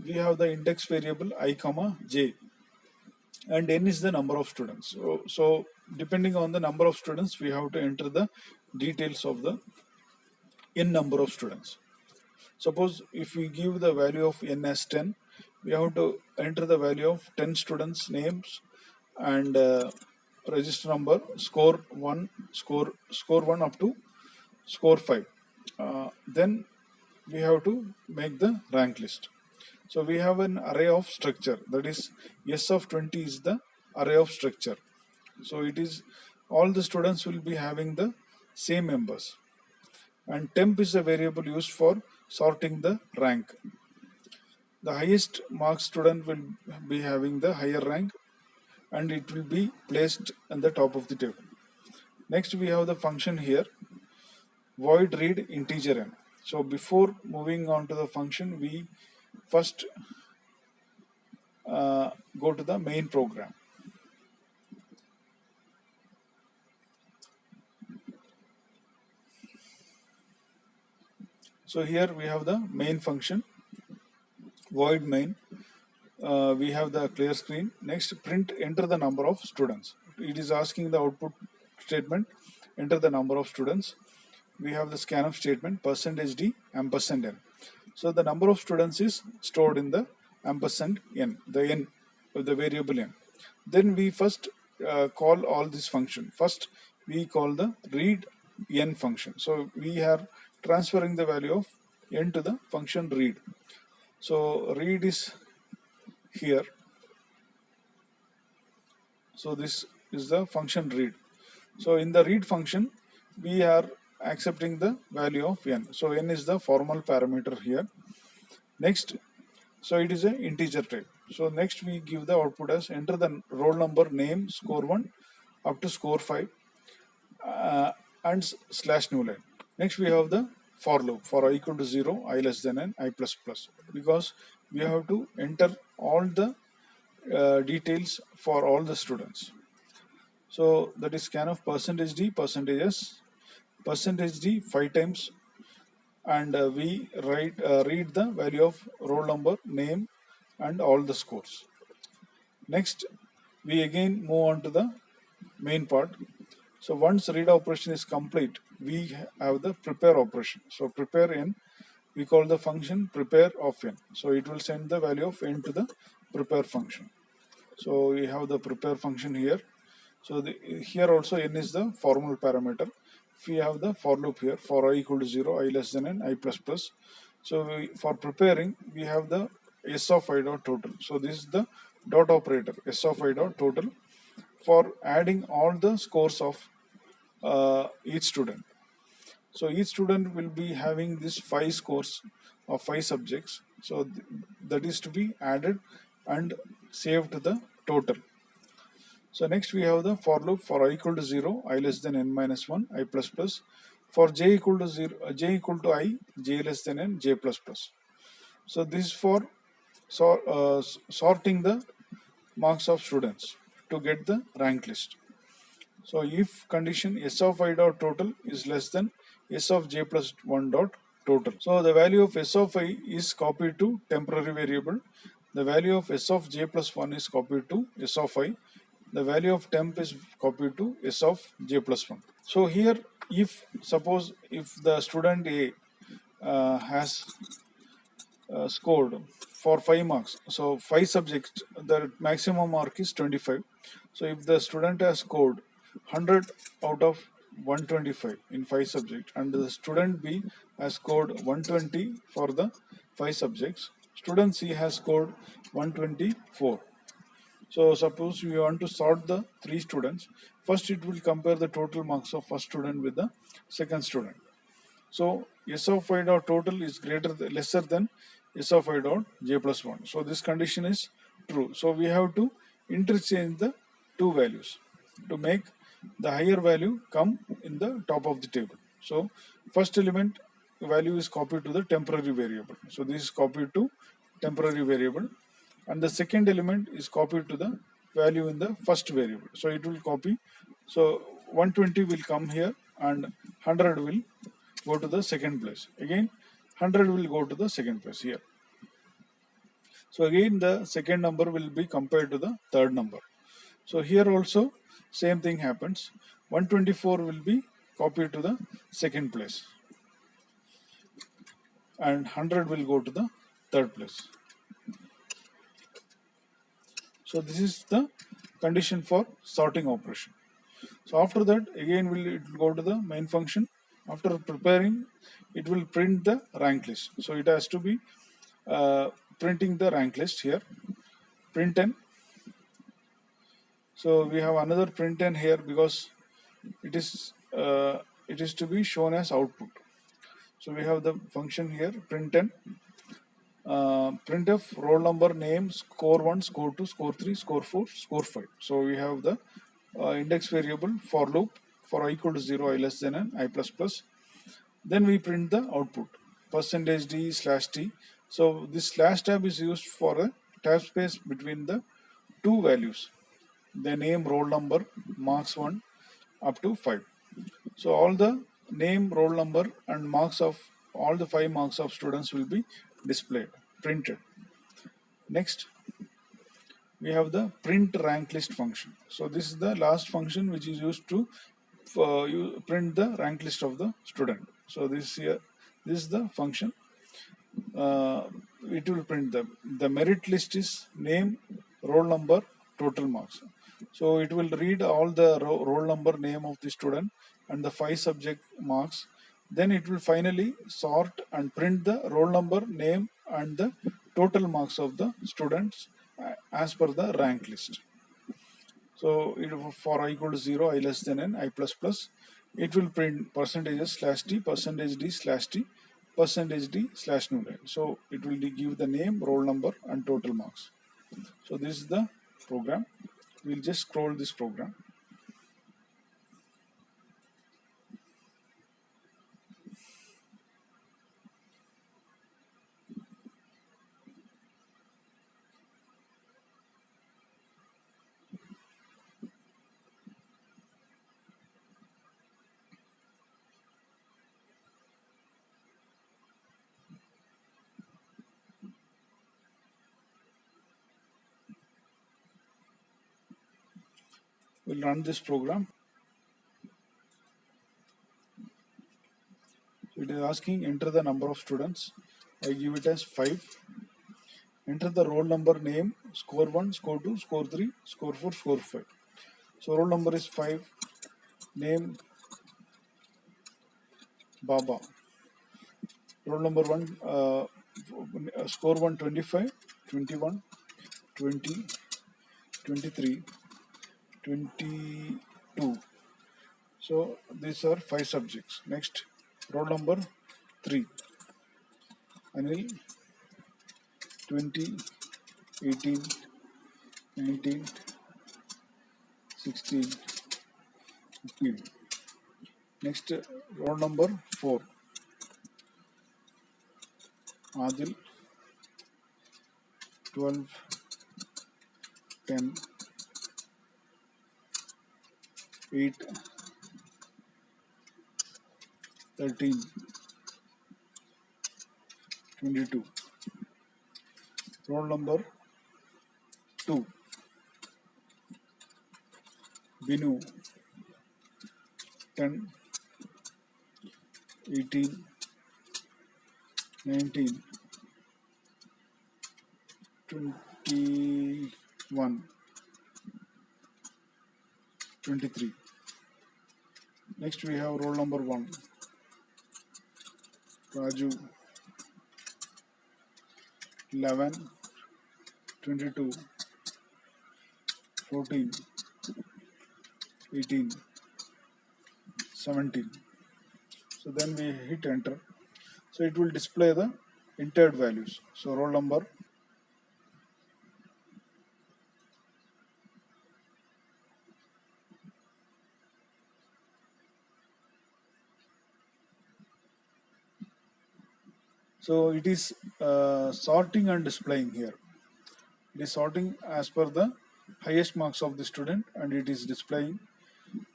We have the index variable I comma j, and n is the number of students. So depending on the number of students, we have to enter the details of the n number of students. Suppose if we give the value of n as 10, we have to enter the value of 10 students names and register number, score 1, score 1 up to score 5. Then we have to make the rank list. So we have an array of structure, that is S of 20 is the array of structure. So it is all the students will be having the same members, and temp is a variable used for sorting the rank. The highest mark student will be having the higher rank and it will be placed on the top of the table. Next we have the function here, void read integer n. So before moving on to the function, we first go to the main program. So here we have the main function, void main. We have the clear screen. Next, print, enter the number of students. It is asking the output statement, enter the number of students. We have the scanf statement, %d ampersand n. So the number of students is stored in the ampersand n, the n, the variable n. Then we first call all this function. First we call the read n function. So we are transferring the value of n to the function read. So read is here. So this is the function read. So in the read function, we are accepting the value of n. So n is the formal parameter here. Next, so it is an integer type. So next we give the output as enter the roll number, name, score 1 up to score 5 and slash new line. Next we have the for loop, for I equal to 0, I less than n, I plus plus, because we have to enter all the details for all the students. So that is scanf %d, %s, %d 5 times, and we read the value of roll number, name and all the scores. Next we again move on to the main part. So once read operation is complete, we have the prepare operation. So prepare n, we call the function prepare of n. So it will send the value of n to the prepare function. So we have the prepare function here. So here also n is the formal parameter. We have the for loop here, for I equal to 0, I less than n, I plus plus. So for preparing, we have the s of I dot total. So this is the dot operator, s of I dot total, for adding all the scores of each student. So each student will be having this 5 scores of 5 subjects. So that is to be added and saved to the total. So next we have the for loop, for I equal to 0, I less than n minus 1, I plus plus. For j equal to 0, j equal to I, j less than n, j plus plus. So this is for sorting the marks of students to get the rank list. So if condition s of I dot total is less than s of j plus 1 dot total. So the value of s of I is copied to temporary variable. the value of s of j plus 1 is copied to s of I, the value of temp is copied to s of j plus 1. So here, if suppose if the student A has scored for 5 marks, so 5 subjects, the maximum mark is 25. So if the student has scored 100 out of 125 in 5 subjects, and the student B has scored 120 for the 5 subjects, student C has scored 124. So suppose we want to sort the 3 students. First it will compare the total marks of first student with the second student. So S of I dot total is lesser than S of I dot j plus 1. So this condition is true. So we have to interchange the two values to make the higher value come in the top of the table. So first element value is copied to the temporary variable. So this is copied to temporary variable, and the second element is copied to the value in the first variable. So it will copy. So 120 will come here and 100 will go to the second place. Again 100 will go to the second place here. So again the second number will be compared to the third number. So here also same thing happens. 124 will be copied to the second place and 100 will go to the third place. So this is the condition for sorting operation. So after that again it will go to the main function. After preparing, it will print the rank list. So it has to be printing the rank list here. Print n. So we have another print n here because it is to be shown as output. So we have the function here print n. Printf roll number, name, score 1, score 2, score 3, score 4, score 5. So we have the index variable for loop for I equal to 0, I less than n, I plus plus. Then we print the output percentage %d slash t. So this slash tab is used for a tab space between the two values, the name, roll number, marks 1 up to 5. So all the name, roll number and marks of all the 5 marks of students will be displayed, printed. Next, we have the print rank list function. So this is the last function which is used to print the rank list of the student. So this is the function. It will print the merit list is name, roll number, total marks. So it will read all the roll number, name of the student and the 5 subject marks. Then it will finally sort and print the roll number, name and the total marks of the students as per the rank list. So for I equal to 0, I less than n, I plus plus, it will print percentages slash t, percentage d slash t, percentage d slash new line. So it will give the name, roll number and total marks. So this is the program. We'll just scroll this program. We'll run this program. It is asking enter the number of students. I give it as 5. Enter the roll number, name, score 1, score 2, score 3, score 4, score 5. So roll number is 5, name Baba. Roll number 1, score 1 25, 21, 20, 23, 22. So these are 5 subjects. Next, roll number 3, Anil, 20, 18, 19, 16, 15. Next, roll number 4, Adil, 12, 10, 8, 13, 22. Roll number 2, Binu 10, 18, 19, 21, 23. Next we have roll number 1, Raju 11, 22, 14, 18, 17. So then we hit enter. So it will display the entered values. So roll number. So it is sorting and displaying here. It is sorting as per the highest marks of the student, and it is displaying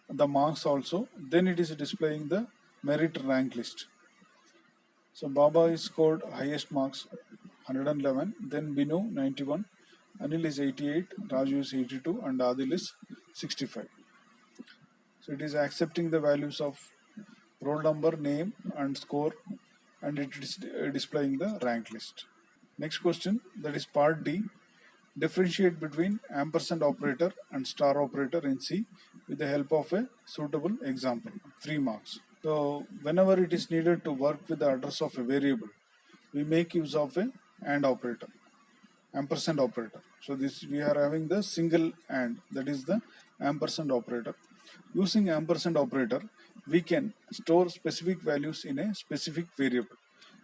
the marks also. Then it is displaying the merit rank list. So Baba is scored highest marks 111, then Binu 91, Anil is 88, Raju is 82, and Adil is 65. So it is accepting the values of roll number, name, and score, and it is displaying the rank list. Next question, that is part D. Differentiate between ampersand operator and star operator in C with the help of a suitable example. 3 marks. So whenever it is needed to work with the address of a variable, we make use of a AND operator, ampersand operator. So this we are having the single AND, that is the ampersand operator. Using ampersand operator, we can store specific values in a specific variable.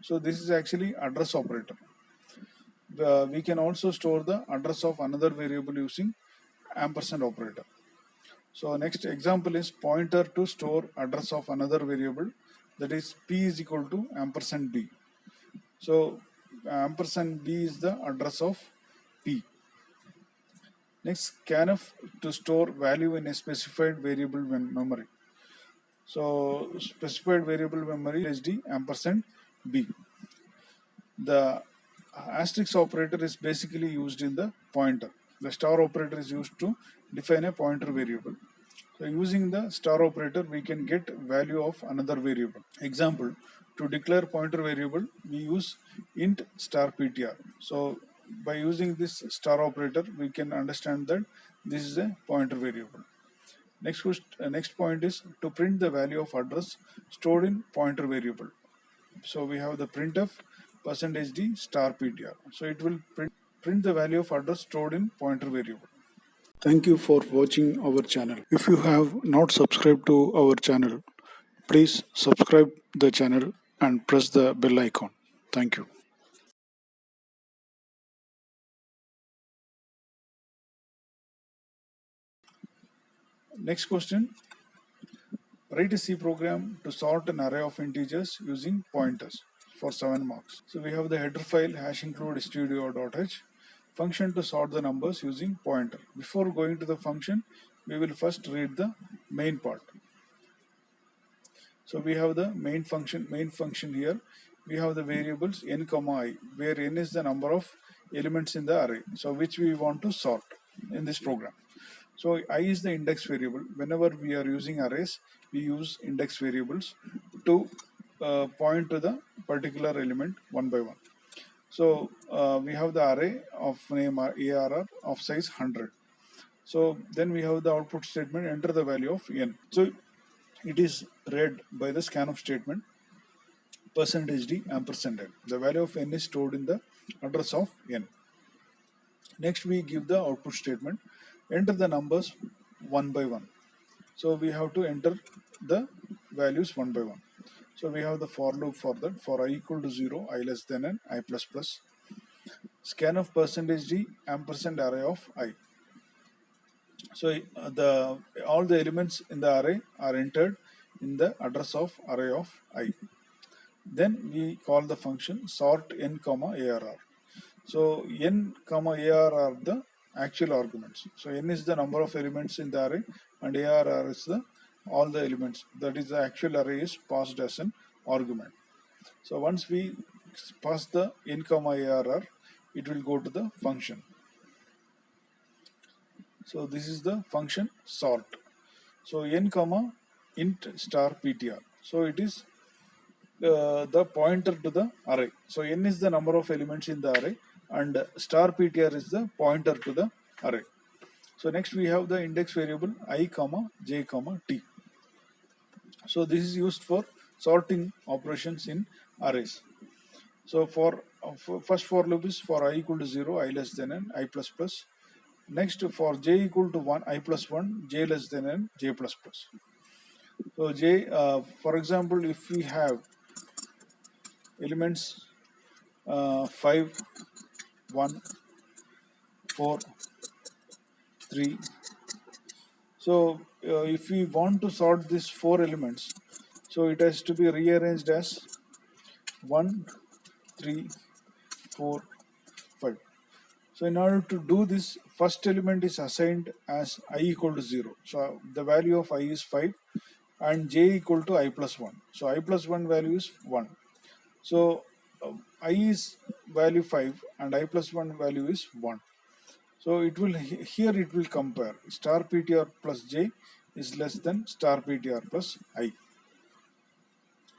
So this is actually address operator. We can also store the address of another variable using ampersand operator. So next example is pointer to store address of another variable, that is p is equal to ampersand b. So ampersand b is the address of p. Next, scanf to store value in a specified variable memory. So specified variable memory is d ampersand b. The asterisk operator is basically used in the pointer. The star operator is used to define a pointer variable. So using the star operator, we can get value of another variable. Example, to declare pointer variable, we use int star ptr. So by using this star operator, we can understand that this is a pointer variable. Next point is to print the value of address stored in pointer variable. So we have the printf %d star ptr. So it will print the value of address stored in pointer variable. Thank you for watching our channel. If you have not subscribed to our channel, please subscribe the channel and press the bell icon. Thank you. Next question. Write a C program to sort an array of integers using pointers for 7 marks. So we have the header file hash include studio.h, function to sort the numbers using pointer. Before going to the function, we will first read the main part. So we have the main function here. We have the variables n comma I, where n is the number of elements in the array, so which we want to sort in this program. So I is the index variable. Whenever we are using arrays, we use index variables to point to the particular element one by one. So we have the array of name ARR of size 100. So then we have the output statement, enter the value of n. So it is read by the scanf statement %d ampersand n. The value of n is stored in the address of n. Next we give the output statement, enter the numbers one by one. So we have to enter the values one by one. So we have the for loop for that. For I equal to 0, I less than n, I plus plus. Scanf %d ampersand array of I. So all the elements in the array are entered in the address of array of I. Then we call the function sort n comma arr. So n comma arr are the actual arguments. So n is the number of elements in the array, and arr is the all the elements. That is, the actual array is passed as an argument. So once we pass the n comma arr, it will go to the function. So this is the function sort. So n comma int star ptr. So it is the pointer to the array. So n is the number of elements in the array and star ptr is the pointer to the array. So next we have the index variable I comma j comma t. So this is used for sorting operations in arrays. So for first for loop is for I equal to 0, I less than n, I plus plus. Next for j equal to 1, I plus 1, j less than n, j plus plus. So j, for example, if we have elements 5, 1, 4, 3. So if we want to sort these 4 elements, so it has to be rearranged as 1, 3, 4, 5. So in order to do this, first element is assigned as I equal to 0. So the value of I is 5 and j equal to I plus 1. So I plus 1 value is 1. So I is value 5 and I plus 1 value is 1. So it will here it will compare star ptr plus j is less than star ptr plus I.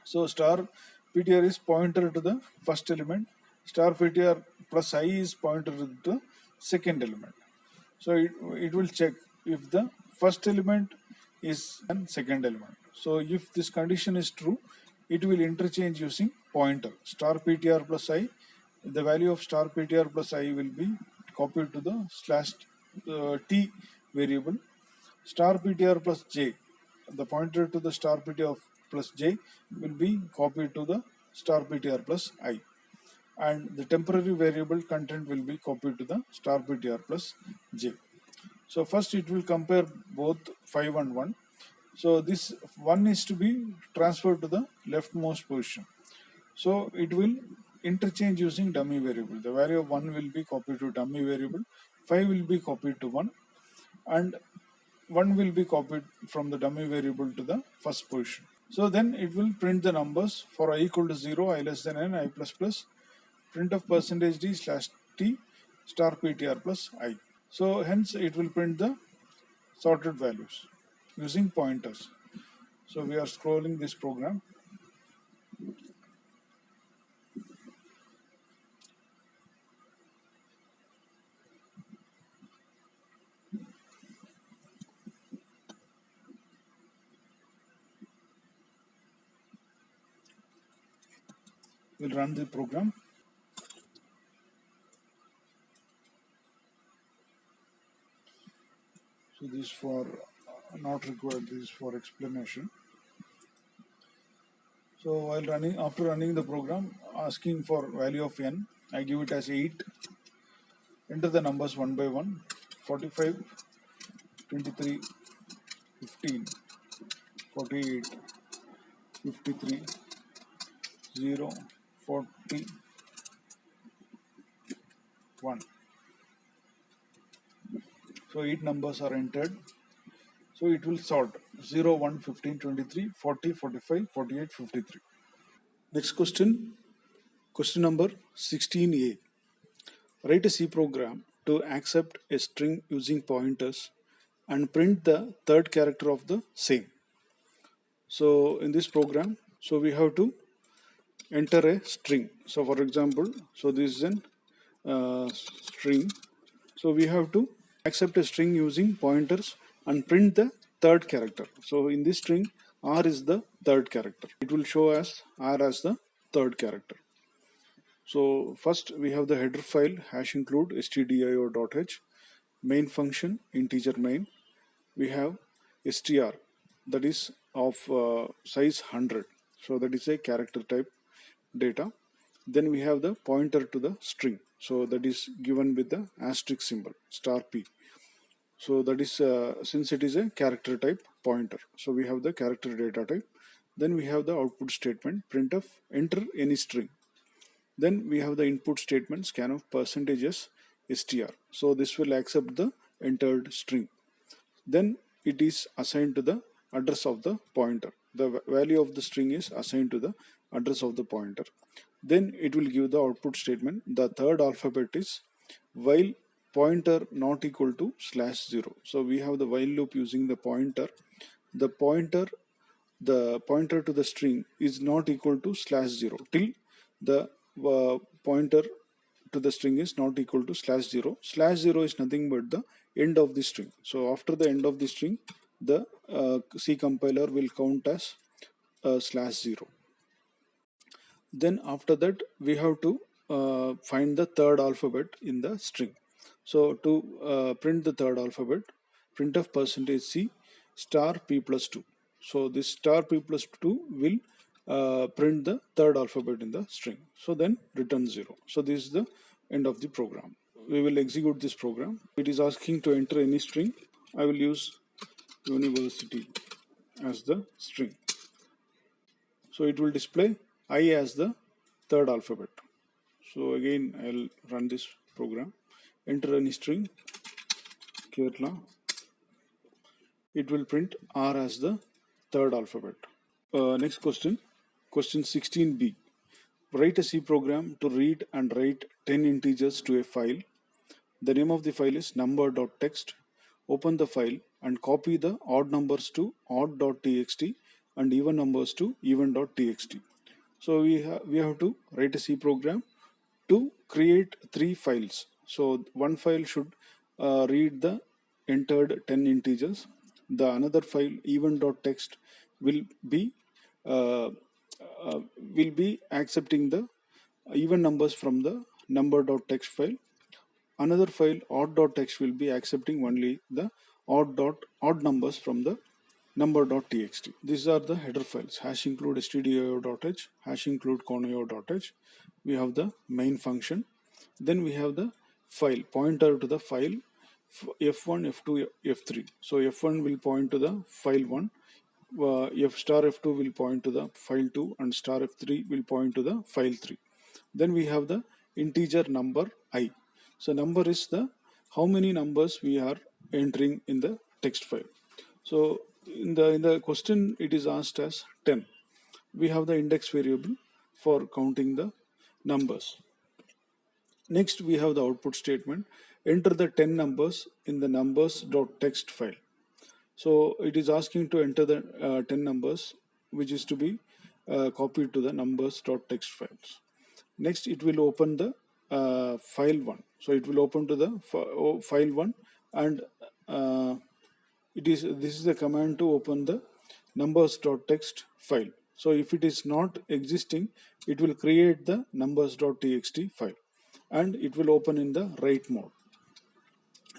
So star ptr is pointer to the first element, star ptr plus I is pointer to the second element. So it will check if the first element is an second element. So if this condition is true, it will interchange using pointer. Star ptr plus I, the value of star ptr plus I will be copied to the slash t variable. Star ptr plus j, the pointer to the star ptr plus j will be copied to the star ptr plus I, and the temporary variable content will be copied to the star ptr plus j. So first it will compare both 5 and 1. So this 1 is to be transferred to the leftmost position. So it will interchange using dummy variable. The value of 1 will be copied to dummy variable, 5 will be copied to 1, and 1 will be copied from the dummy variable to the first position. So then it will print the numbers for I equal to 0, I less than n, I plus plus, print of percentage d slash t star ptr plus I. So hence it will print the sorted values using pointers. So we are scrolling this program. We'll run the program. So this for not required, this is for explanation. So while running, after running the program, asking for value of n, I give it as 8. Enter the numbers one by one: 45, 23, 15, 48, 53, 0, 40, 1. So 8 numbers are entered. So it will sort 0, 1, 15, 23, 40, 45, 48, 53. Next question, question number 16a. Write a C program to accept a string using pointers and print the third character of the same. So in this program, so we have to enter a string. So for example, so this is an string. So we have to accept a string using pointers and print the third character. So in this string, R is the third character. It will show as R as the third character. So first we have the header file hash include stdio.h, main function integer main. We have str, that is of size 100. So that is a character type data. Then we have the pointer to the string. So that is given with the asterisk symbol star p. So that is since it is a character type pointer. So we have the character data type. Then we have the output statement printf enter any string. Then we have the input statement scanf percentages str. So this will accept the entered string. Then it is assigned to the address of the pointer. The value of the string is assigned to the address of the pointer. Then it will give the output statement. The third alphabet is while pointer not equal to /0. So we have the while loop using the pointer. The pointer to the string is not equal to /0 till the pointer to the string is not equal to /0. /0 is nothing but the end of the string. So after the end of the string, the C compiler will count as /0. Then after that we have to find the third alphabet in the string. So to print the third alphabet, printf %c star p+2. So this star p+2 will print the third alphabet in the string. So then return 0. So this is the end of the program. We will execute this program. It is asking to enter any string. I will use university as the string. So it will display I as the third alphabet. So again I'll run this program. Enter any string Kerala. It will print R as the third alphabet. Next question, question 16b. Write a C program to read and write 10 integers to a file. The name of the file is number.txt. Open the file and copy the odd numbers to odd.txt and even numbers to even.txt. So we have to write a C program to create 3 files. So one file should read the entered 10 integers. The another file even.txt will be uh, will be accepting the even numbers from the number.txt file. Another file odd.txt will be accepting only the odd numbers from the number.txt. These are the header files. Hash include stdio.h, hash include conio.h. We have the main function. Then we have the file pointer to the file f1, f2, f3. So f1 will point to the file 1, f star f2 will point to the file 2, and star f3 will point to the file 3. Then we have the integer number I. So number is the how many numbers we are entering in the text file. So in the question it is asked as 10. We have the index variable for counting the numbers. Next we have the output statement. Enter the 10 numbers in the numbers.txt file. So it is asking to enter the 10 numbers which is to be copied to the numbers.txt files. Next it will open the file 1. So it will open to the file 1, and this is the command to open the numbers.txt file. So if it is not existing, it will create the numbers.txt file and it will open in the write mode.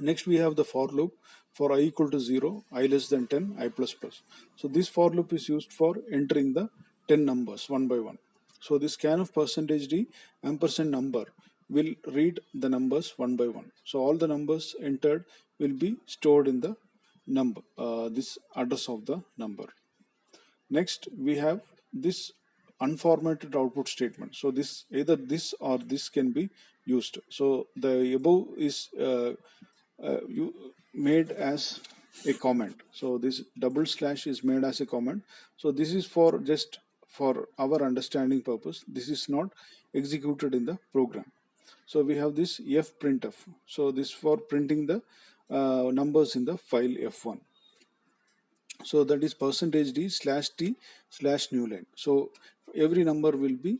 Next we have the for loop for I equal to 0, I less than 10, I plus plus. So this for loop is used for entering the 10 numbers one by one. So this scanf %d ampersand number will read the numbers one by one. So all the numbers entered will be stored in the number, this address of the number. Next we have this unformatted output statement. So this either this or this can be used. So the above is made as a comment. So this double slash is made as a comment. So this is for just for our understanding purpose. This is not executed in the program. So we have this fprintf. So this for printing the numbers in the file f1. So that is %d/t/new line. So every number will be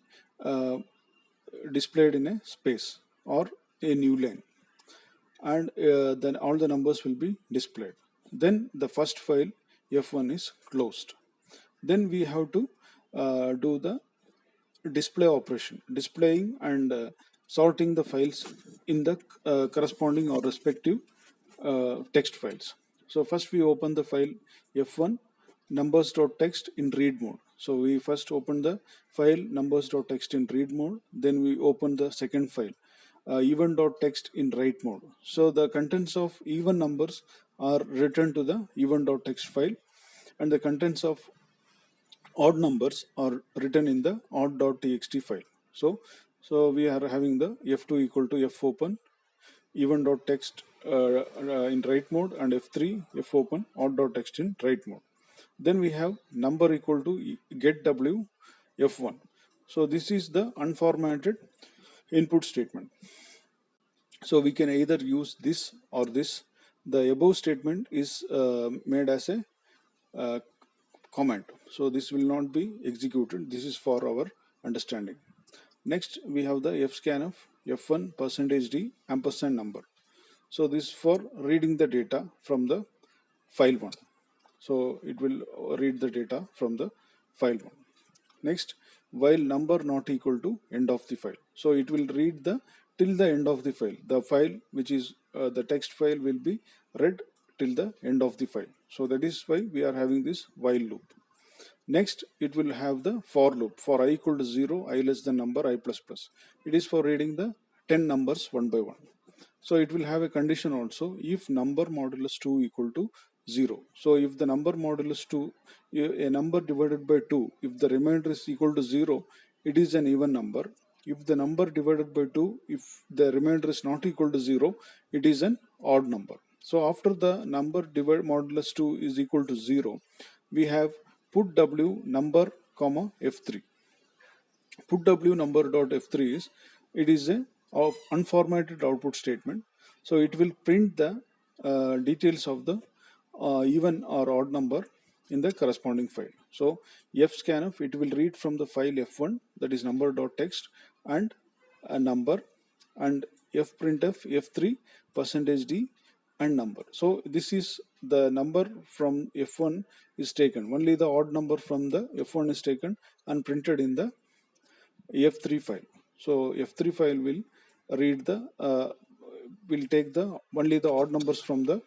displayed in a space or a new line, and then all the numbers will be displayed. Then the first file f1 is closed. Then we have to do the display operation, displaying and sorting the files in the corresponding or respective text files. So first we open the file f1 numbers.txt in read mode. So we first open the file numbers.txt in read mode, then we open the second file even.txt in write mode. So the contents of even numbers are written to the even.txt file, and the contents of odd numbers are written in the odd.txt file. So we are having the f2 equal to fopen even.txt in write mode, and f3 fopen odd.txt in write mode. Then we have number equal to getW f1. So this is the unformatted input statement. So we can either use this or this. The above statement is made as a comment, so this will not be executed. This is for our understanding. Next we have the fscanf f1 percentage d ampersand number. So this is for reading the data from the file 1. So it will read the data from the file 1. Next, while number not equal to end of the file, so it will read the till the end of the file. The file which is the text file will be read till the end of the file. So that is why we are having this while loop. Next, it will have the for loop. For I equal to 0, I less than number, I plus plus. It is for reading the 10 numbers one by one. So it will have a condition also, if number modulus 2 equal to 0. So if the number modulus 2, a number divided by 2, if the remainder is equal to 0, it is an even number. If the number divided by 2, if the remainder is not equal to 0, it is an odd number. So after the number divided modulus 2 is equal to 0, we have put w number comma f3. Put w number dot f3 is, it is a of unformatted output statement. So it will print the details of the even or odd number in the corresponding file. So fscanf, it will read from the file f1, that is number dot text, and a number, and fprintf f3 percentage d and number. So this is the number from f1 is taken, only the odd number from the f1 is taken and printed in the f3 file. So f3 file will read the will take the only the odd numbers from the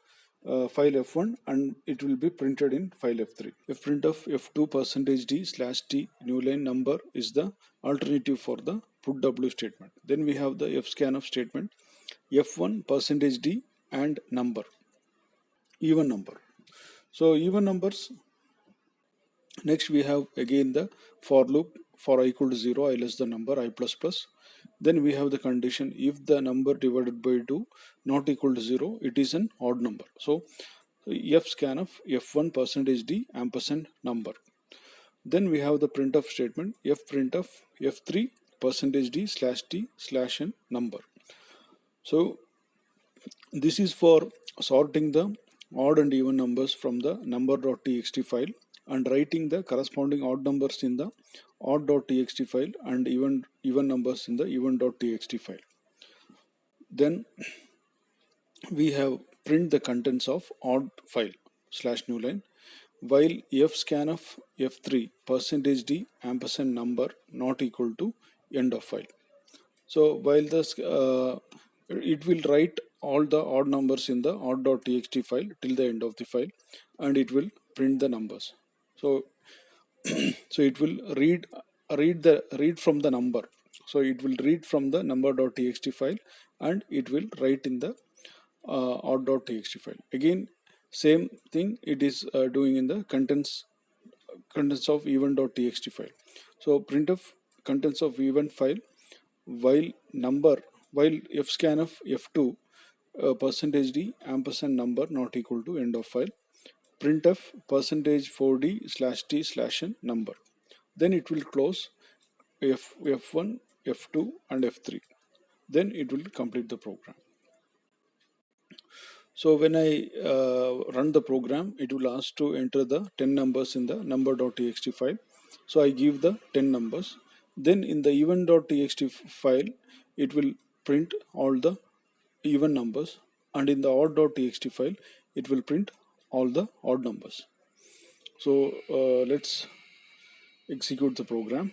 file f1, and it will be printed in file f3. Fprintf f2 percentage d slash t new line number is the alternative for the put w statement. Then we have the fscanf statement f1 percentage d and number, even number. So even numbers. Next we have again the for loop. For I equal to 0, I less the number, I plus plus. Then we have the condition, if the number divided by 2 not equal to 0, it is an odd number. So fscanf f1 percentage d ampersand number. Then we have the printf statement fprintf f3 percentage d slash t slash n number. So this is for sorting the odd and even numbers from the number.txt file and writing the corresponding odd numbers in the odd.txt file and even numbers in the even.txt file. Then we have print the contents of odd file slash new line, while fscanf f3 percentage d ampersand number not equal to end of file. So while this it will write all the odd numbers in the odd.txt file till the end of the file, and it will print the numbers. So so it will read from the number. So it will read from the number.txt file and it will write in the odd.txt file. Again, same thing it is doing in the contents of event.txt file. So printf contents of event file, while number, while fscanf f2 percentage d ampersand number not equal to end of file, printf percentage 4d slash t slash n number. Then it will close f1, f2 and f3. Then it will complete the program. So when I run the program, it will ask to enter the 10 numbers in the number.txt file. So I give the 10 numbers. Then in the even.txt file, it will print all the even numbers, and in the odd.txt file, it will print all the odd numbers. So let's execute the program.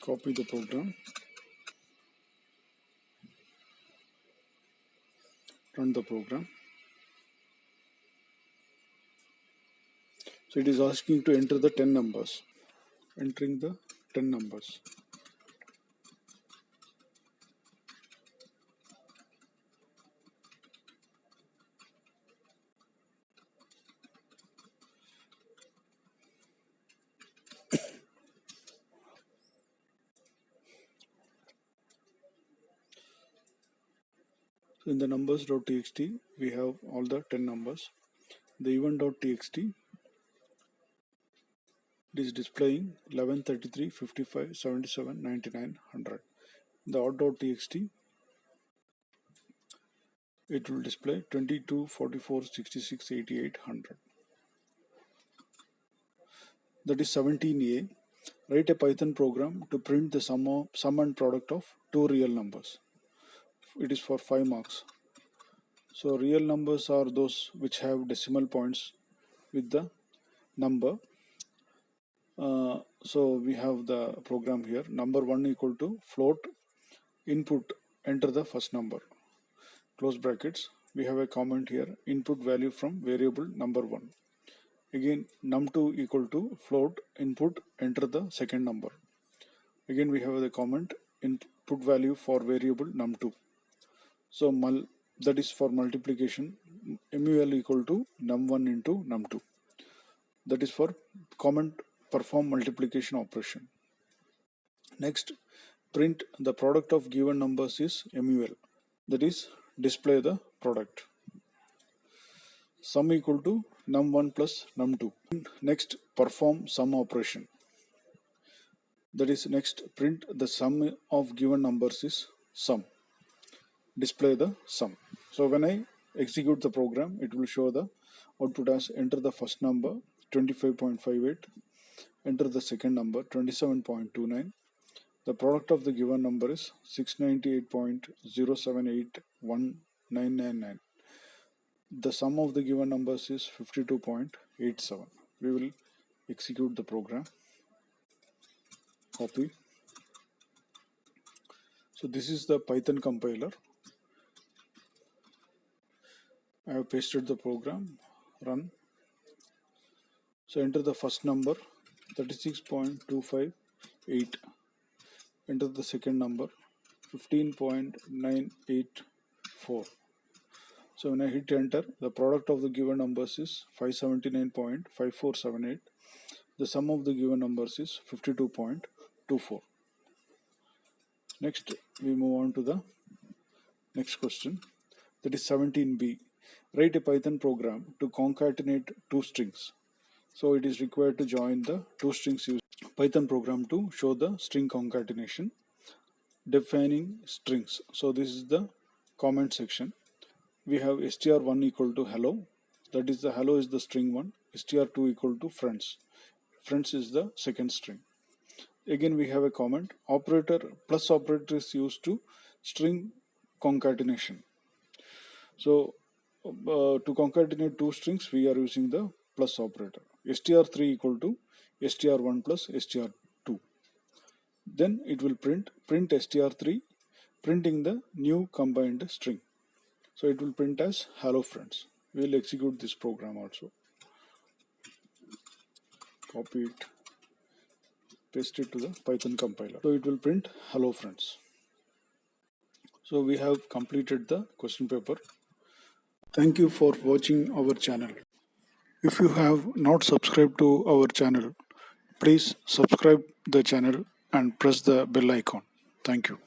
Copy the program, run the program. So it is asking to enter the 10 numbers. Entering the 10 numbers. So in the numbers.txt, we have all the 10 numbers. The event.txt, it is displaying 11, 33, 55, 77, 99, 100. The odd.txt, it will display 22, 44, 66, 88, 100. That is 17a. Write a Python program to print the sum and product of two real numbers. It is for 5 marks. So real numbers are those which have decimal points with the number. So we have the program here. Number 1 equal to float input, enter the first number, close brackets. We have a comment here, input value from variable number 1. Again, num2 equal to float input, enter the second number. Again we have the comment, input value for variable num2. So that is for multiplication, mul equal to num1 into num2. That is for comment perform multiplication operation. Next, print the product of given numbers is mul. That is display the product. Sum equal to num1 plus num2. Next, perform sum operation. That is next, print the sum of given numbers is sum. Display the sum. So when I execute the program, it will show the output as enter the first number 25.58, enter the second number 27.29. The product of the given number is 698.078199. The sum of the given numbers is 52.87. We will execute the program. Copy. So this is the Python compiler. I have pasted the program, run. So enter the first number 36.258, enter the second number 15.984. So when I hit enter, the product of the given numbers is 579.5478. The sum of the given numbers is 52.24. Next we move on to the next question, that is 17b. Write a Python program to concatenate two strings. So it is required to join the two strings using Python program to show the string concatenation. Defining strings. So this is the comment section. We have str1 equal to hello. That is the hello is the string 1. str2 equal to friends. Friends is the second string. Again we have a comment. Operator plus operator is used to string concatenation. So to concatenate two strings, we are using the plus operator. str3 equal to str1 plus str2. Then it will print str3, printing the new combined string. So it will print as hello friends. We will execute this program also. Copy it, paste it to the Python compiler. So it will print hello friends. So we have completed the question paper. Thank you for watching our channel. If you have not subscribed to our channel, please subscribe the channel and press the bell icon. Thank you.